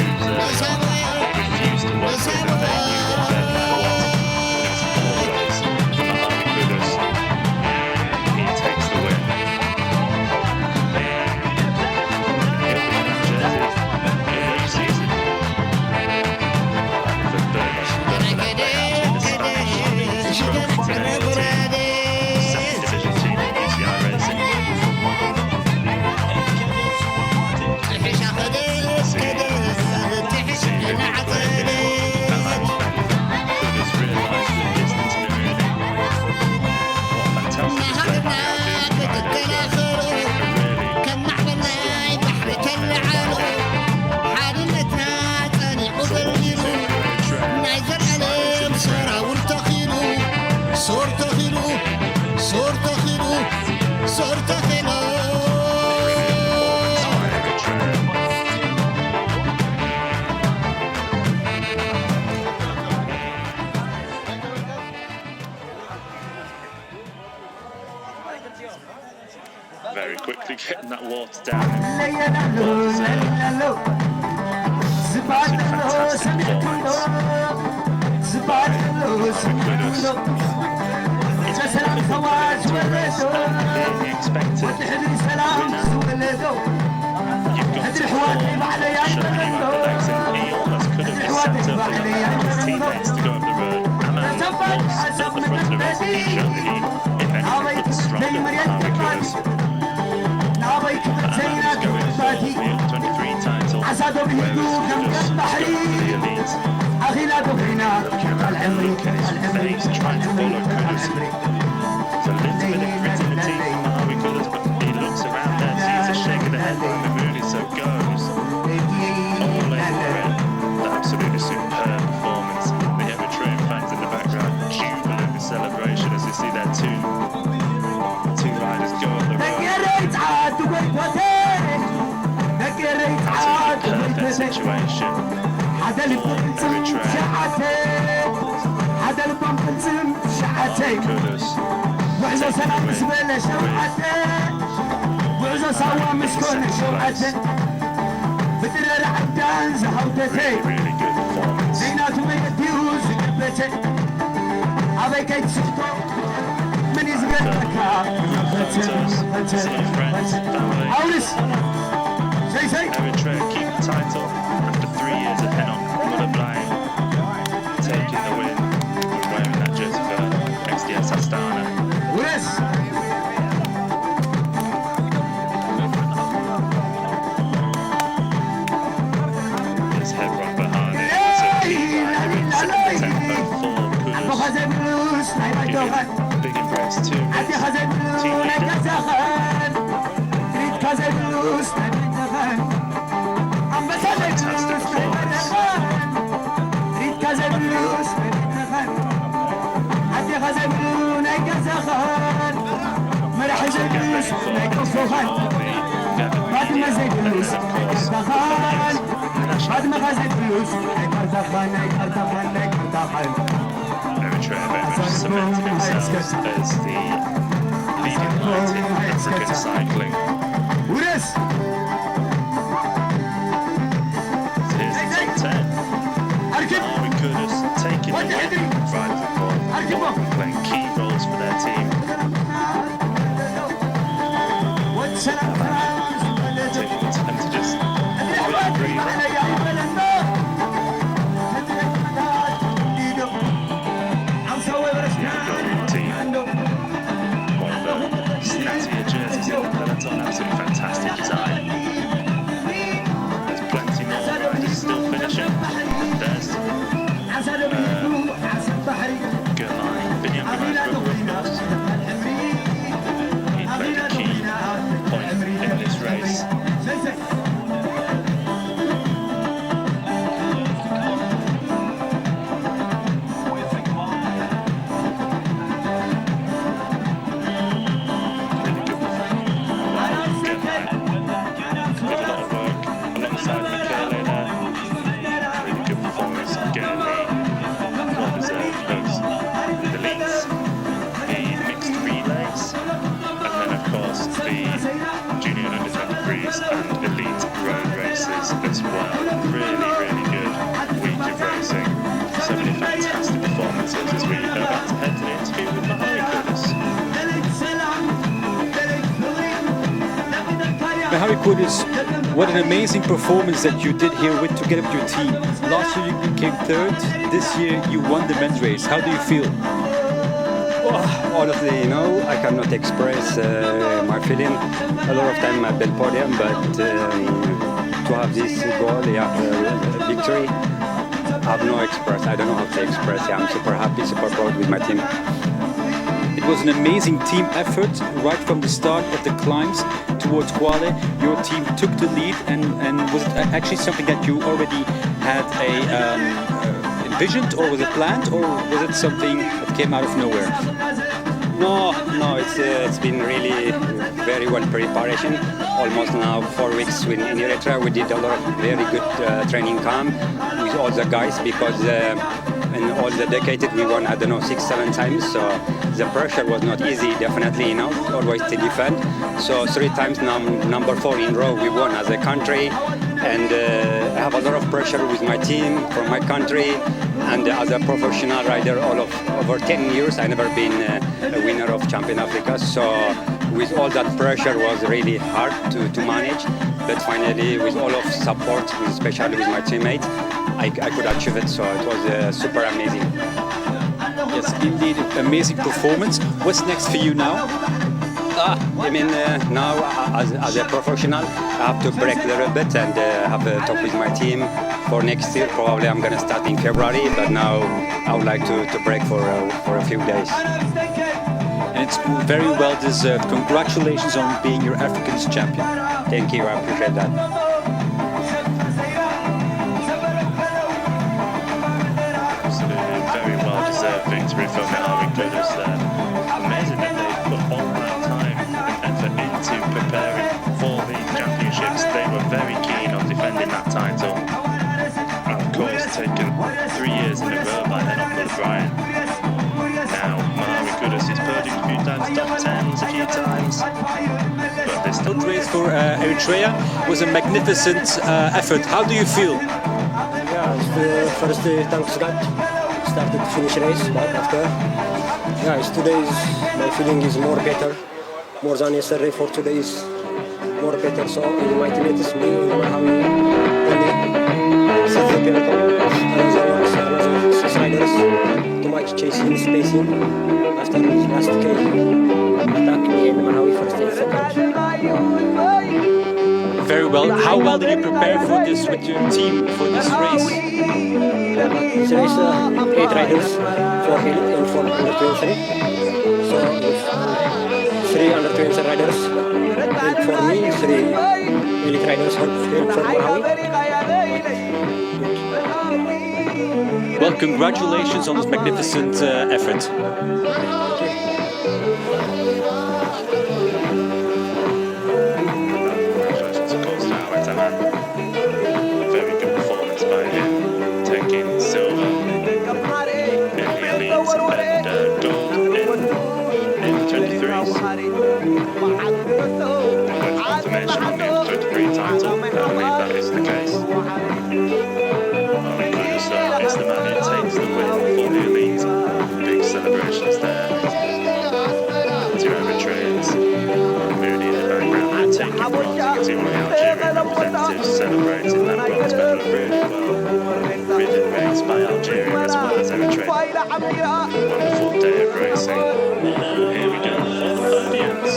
so confused early on. Refused to work with them. They knew what their plan was. And it's always Merhawi kudus. He takes the win. He'll be in that jersey in the new season. And for Burma, for that way out in the Spanish Continental team, second division team in UCI Racing. See him in the play here. Aman kudus realised the distance Merhawi. What fantastic display by the Algerian riders. Very quickly getting that water down. Well deserved. Fantastic performance. Kudus. It's wonderful to go into a race not being expected winner. You've got to perform, show you have the legs, and he almost could have just set up and allowed his teammates to go up the road. Aman was at the front of the race and he showed that he, if anything, was stronger than Merhawi kudus. Aman was going for the under-23 title, whereas Kudus was going for the elite. Looking around, look at his face, trying to follow Kudus. There's a little bit of grit in the teeth for Merhawi kudus, but he looks around there, sees a shake of the head by Merhawi, so goes all in for it. Absolutely superb performance. The Eritrean fans in the background jubilant with celebration as you see their two riders go up the road. Absolutely perfect situation for Eritrea. Merhawi kudus taking the win with really, really good performance. See friends, family. Eritrea keep the title after 3 years of Henon Brian taking the win and wearing that jersey for XDS Astana. It's Hebron Bahani. It's a key rider in setting the tempo for Kudus. Giving big embrace to his team leader. Fantastic performance. Eritrea very much cemented themselves as the leading light in African cycling. Here's the top 10. Merhawi kudus taking the win, riding the ball, playing key roles for their team. Taking the time to just breathe. Absolutely fantastic design. There's plenty more riders still finishing. There's Germany, Benjamin Brooke, of course. He played a key point in this race. And elite road races as well. Really, really good week of racing. So many fantastic performances as we are about to head to the interview with Merhawi kudus. Merhawi kudus, what an amazing performance that you did here together with your team. Last year you came third, this year you won the men's race. How do you feel? Honestly, I cannot express my feeling a lot of time at the podium, but to have this goal, victory, I have no express. I don't know how to express. I'm super happy, super proud with my team. It was an amazing team effort right from the start of the climbs towards Kwale. Your team took the lead, and was it actually something that you already had envisioned, or was it planned, or was it something that came out of nowhere? No, it's been really very well preparation. Almost now 4 weeks in Eritrea. We did a lot of very good training camp with all the guys, because in all the decades we won, I don't know, 6-7 times. So the pressure was not easy, definitely, always to defend. So 3 times now, number 4 in a row, we won as a country. And I have a lot of pressure with my team from my country, and as a professional rider over 10 years, I never been a winner of Champion Africa. So with all that pressure was really hard to manage, but finally with all of support, especially with my teammates, I could achieve it. So it was super amazing. Yes, indeed, amazing performance. What's next for you now? Now as a professional, I have to break a little bit and have a talk with my team for next year. Probably I'm going to start in February, but now I would like to break for a few days. And it's very well deserved. Congratulations on being your African's champion. Thank you, I appreciate that. Absolutely, very well deserved victory for Merhawi kudus there. Amazing that they put all that time and effort into preparing for the championships. They were very keen on defending that title. And of course, taken 3 years in a row by Henon Brian. Now, Merhawi kudus is podiumed a few times, top 10s a few times. But this The race for Eritrea was a magnificent effort. How do you feel? Yeah, it's the first thanks God. Started to finish race, but after Guys, my feeling is more better, more than yesterday. For today is more better. So in my teammates, me, Merhawi, only set the pinnacle. Another 6 riders. Too much chasing, spacing. After last K attack, me and Merhawi first and second. Very well. How well did you prepare for this with your team for this race? This race, 8 riders, 4 elite and 4 under 23. So if 3 under 20 riders help for me, 3 elite riders help for Merhawi. Well, congratulations on this magnificent effort. Congratulations, of course, to Awet Aman. Very good performance by him, taking silver in the elites and gold in the 23s. Good confirmation on the 23 title. I believe that is the case. Kudus is the man who takes the win for the elite. Big celebrations there. Two Eritreans, Mooney in the background, taking bronze. You can see one of the Algerian representatives celebrating that bronze medal really well. Ridden race by Algeria as well as Eritrea. Wonderful day of racing. Here we go for the podiums.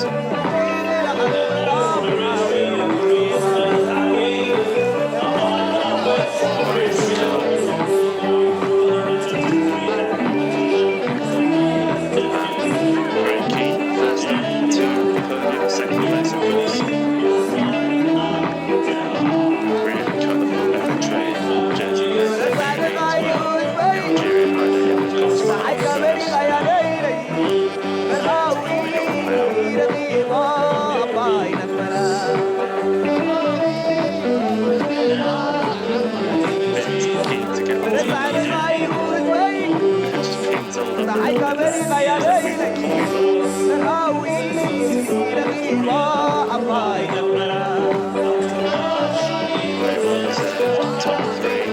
Second place, of course. Really colourful Eritrean jersey there as well. The Algerian rider, of course, keen to get the team just pins all top 3,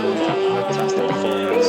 fantastic performance.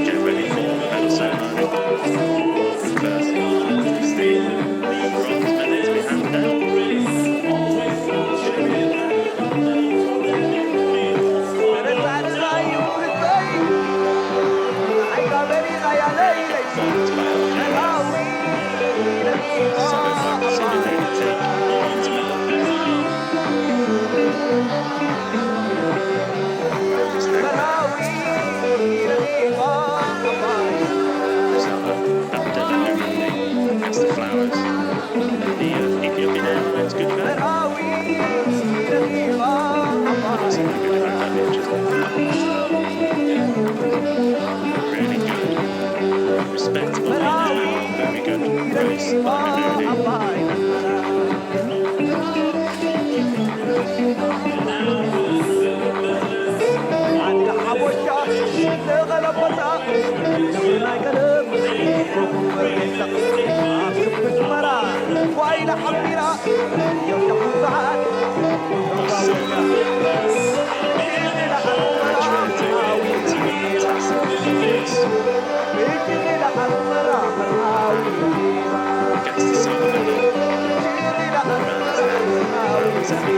Get ready for the medal ceremony. First, it's the bronze medal to be handed out. That's the flowers. The Ethiopian Airlines good event. Something good about that picture. Really good. Respectable leader. Very good race by Merhawi. Gets the silver medal. Awet Aman. Very exciting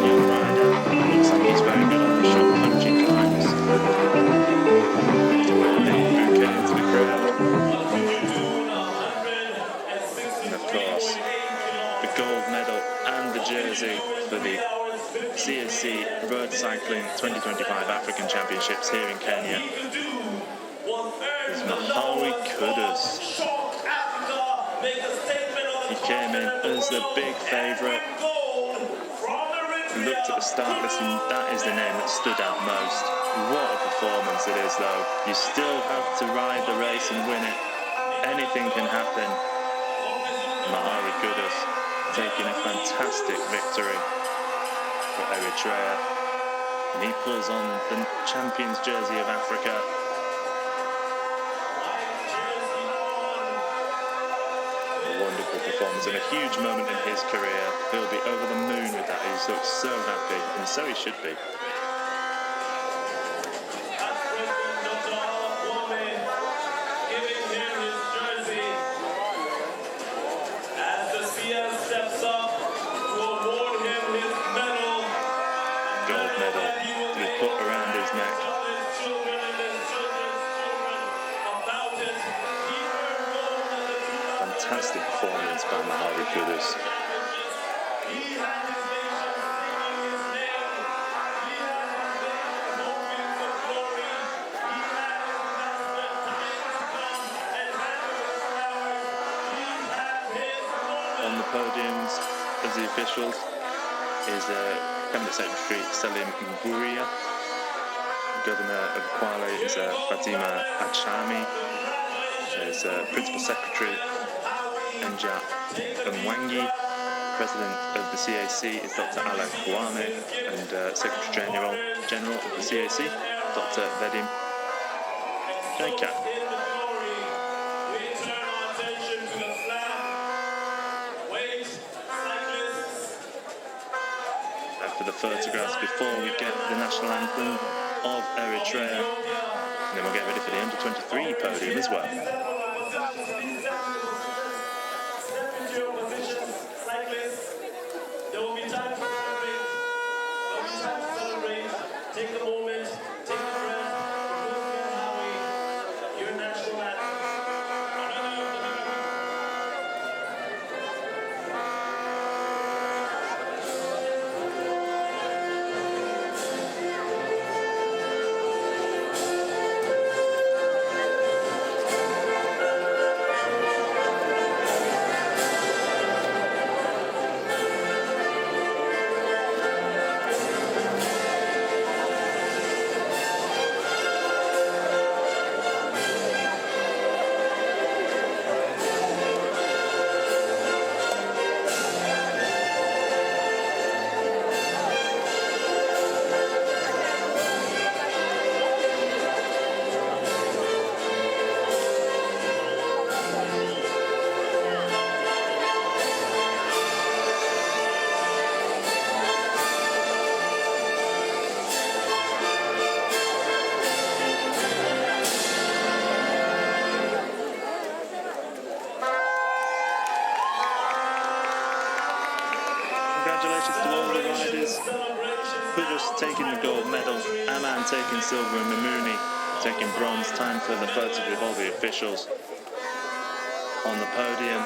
young rider. Looks like he's very good on the short punchy climbs. To wear a big bouquet into the crowd. And of course, jersey for the CSC Road Cycling 2025 African Championships here in Kenya is Merhawi Kudus. He came in as the big favourite. Looked at the start list and that is the name that stood out most. What a performance it is though. You still have to ride the race and win it. Anything can happen. Merhawi Kudus taking a fantastic victory for Eritrea. And he pulls on the champion's jersey of Africa. A wonderful performance and a huge moment in his career. He'll be over the moon with that. He looks so happy, and so he should be. Gold medal to be put around his neck. Fantastic performance by Merhawi Kudus. On the podiums as the officials is Cabinet Secretary Salim Mburia. Governor of Kwale is Fatima Achami. There's Principal Secretary Enja Mwangi. President of the CAC is Dr. Alan Kwame, and Secretary General of the CAC, Dr. Vadim Jaika. For the photographs before we get the national anthem of Eritrea, and then we'll get ready for the under-23 podium as well. There will be time for celebrate. There will be time to celebrate. Take the moment, take the breath, Merhawi, your national anthem. Congratulations to all the riders. Kudus taking the gold medal, Aman taking silver, and Mamuni taking bronze. Time for the photo with all the officials on the podium.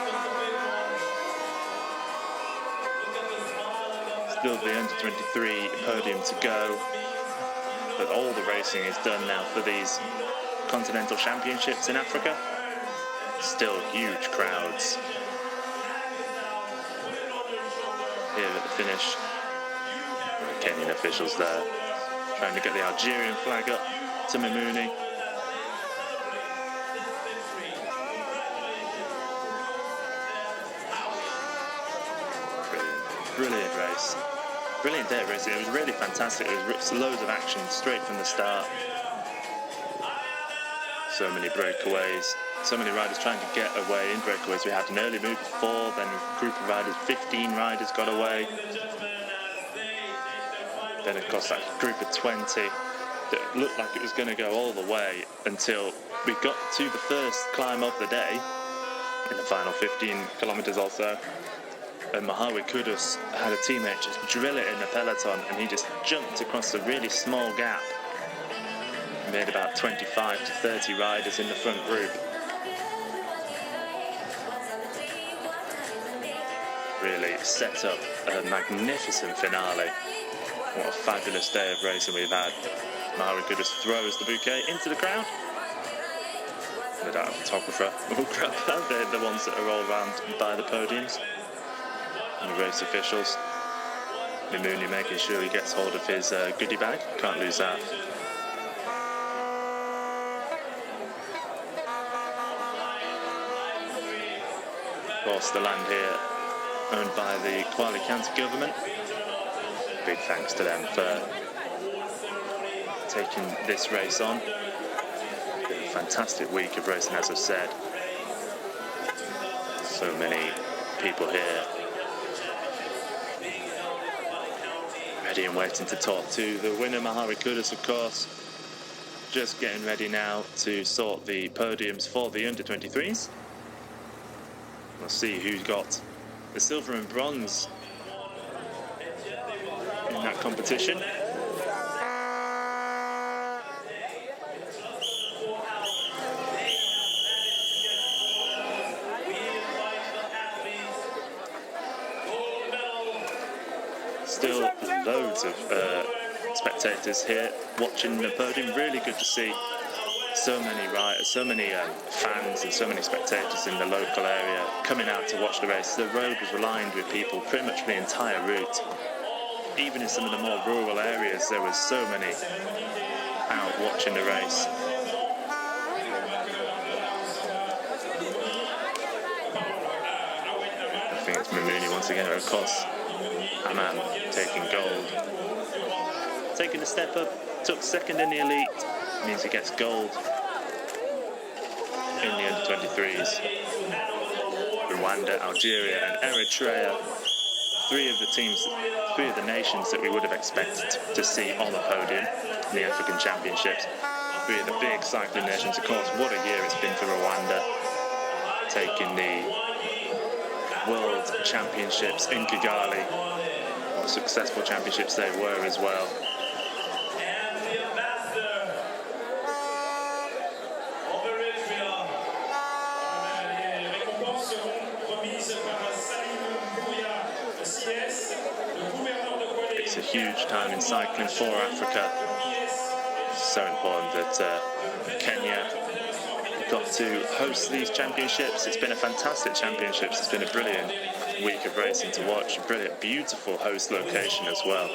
Still the under-23 podium to go, but all the racing is done now for these continental championships in Africa. Still huge crowds here at the finish. The Kenyan officials there trying to get the Algerian flag up to Mamuni. Brilliant race. Brilliant day of racing. It was really fantastic. There was loads of action straight from the start. So many breakaways. So many riders trying to get away in breakaways. We had an early move of 4, then a group of riders, 15 riders got away. Then of course that group of 20 that looked like it was going to go all the way until we got to the first climb of the day in the final 15 kilometers or so. And Merhawi Kudus had a teammate just drill it in the peloton, and he just jumped across a really small gap. Made about 25 to 30 riders in the front group. really set up a magnificent finale. What a fabulous day of racing we've had. Merhawi Kudus throws the bouquet into the crowd. They don't have a photographer or grabber, they're the ones that are all around by the podiums. And the race officials. Mimouni making sure he gets hold of his goodie bag, can't lose that. Of course, the land here owned by the Kwale County government. Big thanks to them for taking this race on. It's been a fantastic week of racing, as I've said. So many people here ready and waiting to talk to the winner, Merhawi Kudus, of course. Just getting ready now to sort the podiums for the under-23s. We'll see who's got the silver and bronze in that competition. Still loads of spectators here watching the podium. Really good to see so many riders, so many fans and so many spectators in the local area coming out to watch the race. The road was lined with people pretty much for the entire route. Even in some of the more rural areas, there was so many out watching the race. I think it's Mimouni once again, of course. Aman taking gold. Taking a step up, took second in the elite, means he gets gold in the under-23s. Rwanda, Algeria and Eritrea, three of the nations that we would have expected to see on the podium in the African Championships. Three of the big cycling nations, of course. What a year it's been for Rwanda, taking the World Championships in Kigali. What successful championships they were as well. And the ambassador of Eritrea. Les récompenses seront remises par Salim Bouya, le CS, le gouverneur de Kwale. It's a huge time in cycling for Africa. It's so important that Kenya got to host these championships. It's been a fantastic championships. It's been a brilliant week of racing to watch. A brilliant, beautiful host location as well.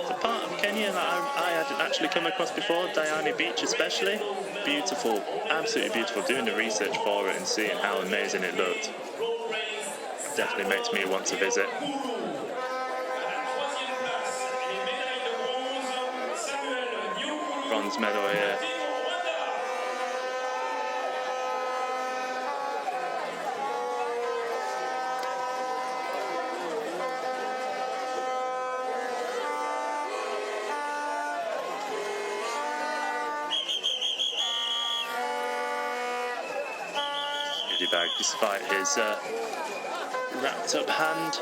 The part of Kenya that I hadn't actually come across before, Diani Beach especially. Beautiful, absolutely beautiful. Doing the research for it and seeing how amazing it looked definitely makes me want to visit. Bronze medal here. Goodie bag, despite his wrapped up hand.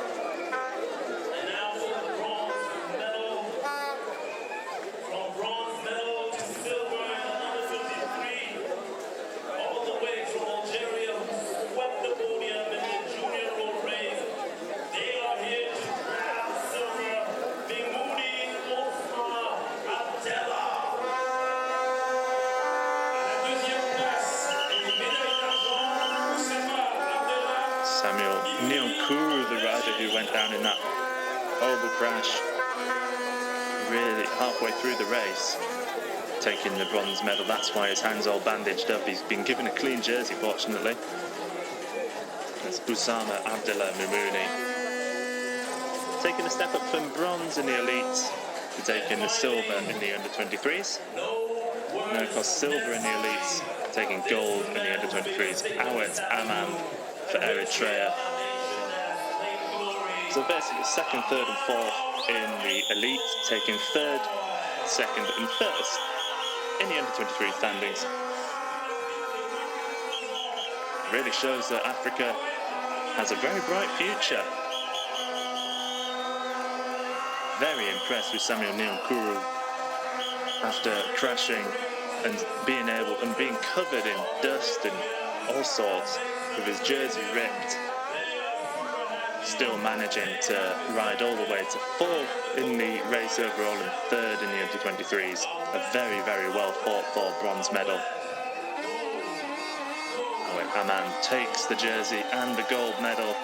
The rider who went down in that horrible crash, really halfway through the race, taking the bronze medal. That's why his hand's all bandaged up. He's been given a clean jersey, fortunately. That's Usama Abdullah Mimouni, taking a step up from bronze in the elites to taking the silver in the under-23s. And of course, silver in the elites, taking gold in the under-23s. Awet Aman for Eritrea. So basically second, third and fourth in the elite, taking third, second and first in the under-23 standings. Really shows that Africa has a very bright future. Very impressed with Samuel Nyankuru after crashing and being covered in dust and all sorts, with his jersey ripped. still managing to ride all the way to 4th in the race overall and 3rd in the under-23s. A very, very well fought for bronze medal. Awet Aman takes the jersey and the gold medal.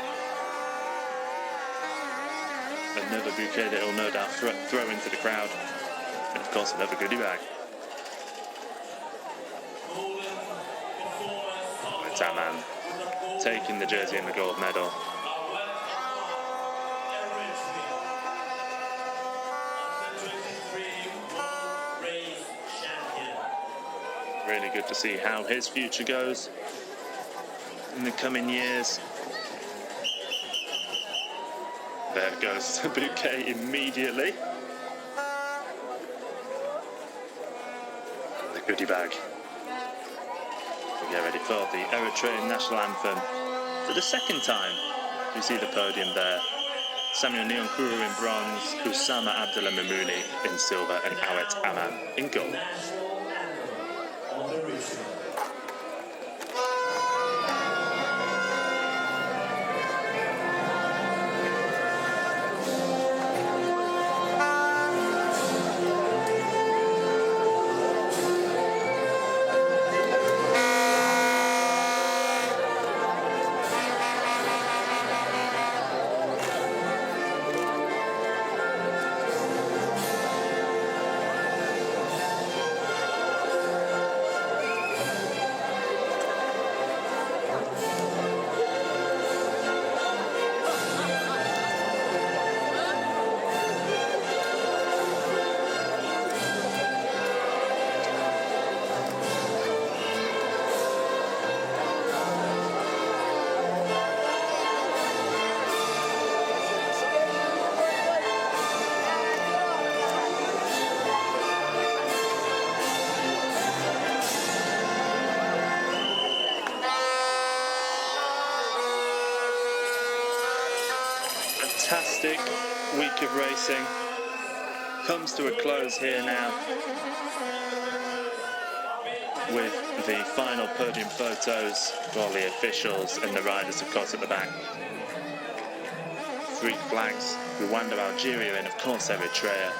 Another bouquet that he'll no doubt throw into the crowd. And of course another goodie bag. Awet Aman taking the jersey and the gold medal. Really good to see how his future goes in the coming years. There goes the bouquet immediately. The goodie bag. We get ready for the Eritrean national anthem. For the second time, you see the podium there. Samuel Nyonkuru in bronze, Usama Abdullah Mimouni in silver, and Awet Aman in gold. Fantastic week of racing comes to a close here now with the final podium photos for all the officials and the riders, of course, at the back. 3 flags: Rwanda, Algeria, and of course Eritrea.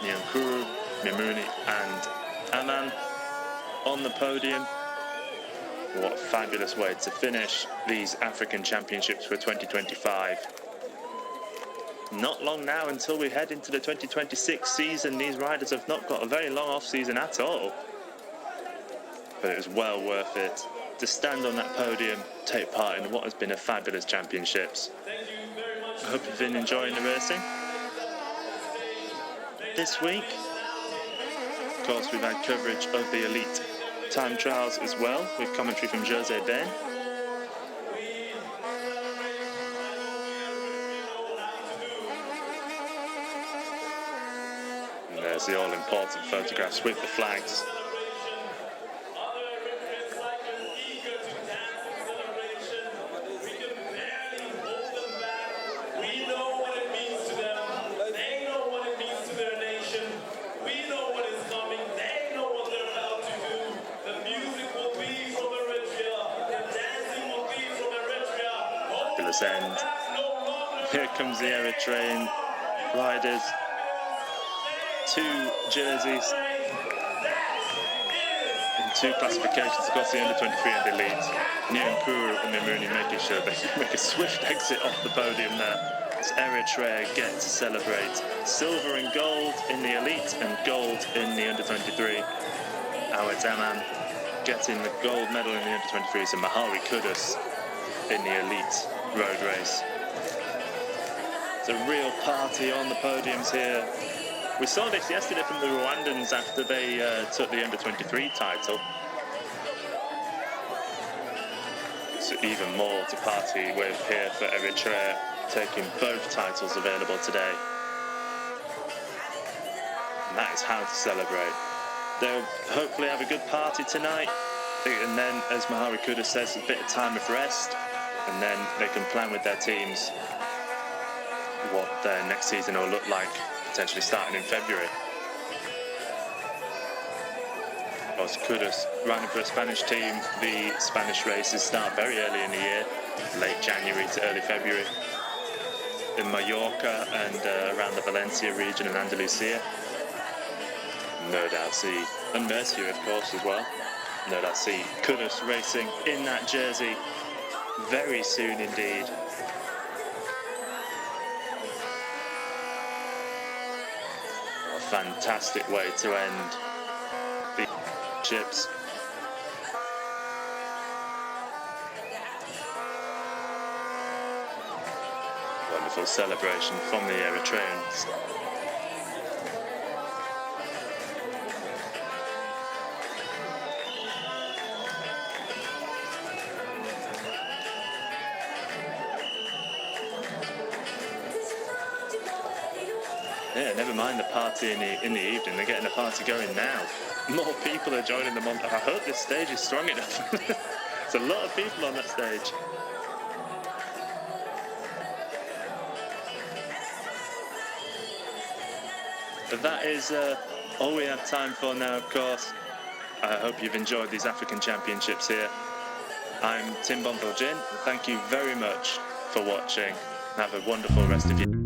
Nyonkuru, Mimouni, and Aman on the podium. What a fabulous way to finish these African Championships for 2025. Not long now until we head into the 2026 season. These riders have not got a very long off-season at all. But it was well worth it to stand on that podium, take part in what has been a fabulous championships. I hope you've been enjoying the racing. This week, of course, we've had coverage of the elite time trials as well, with commentary from Jose Ben. And there's the all-important photographs with the flags. End. Here comes the Eritrean riders. 2 jerseys in 2 classifications across the under-23 and elite. Nyonkuru and Mimouni making sure they make a swift exit off the podium there, as Eritrea get to celebrate silver and gold in the elite and gold in the under-23. Awet Aman getting the gold medal in the under-23s, and Merhawi kudus in the elite road race. It's a real party on the podiums here. We saw this yesterday from the Rwandans after they took the under-23 title. So even more to party with here for Eritrea, taking both titles available today. And that is how to celebrate. They'll hopefully have a good party tonight, and then, as Merhawi kudus says, a bit of time of rest. And then they can plan with their teams what their next season will look like, potentially starting in February. Of course, kudus running for a Spanish team. The Spanish races start very early in the year. late January to early February in Mallorca and around the Valencia region and Andalusia. No doubt see, and Merhawi of course as well. No doubt see Kudus racing in that jersey very soon indeed. A fantastic way to end the chips. Wonderful celebration from the Eritreans. Yeah, never mind the party in the evening, they're getting a party going now. More people are joining them on. I hope this stage is strong enough. There's a lot of people on that stage. But that is all we have time for now, of course. I hope you've enjoyed these African Championships here. I'm Tim Bonville-Jin. Thank you very much for watching. Have a wonderful rest of your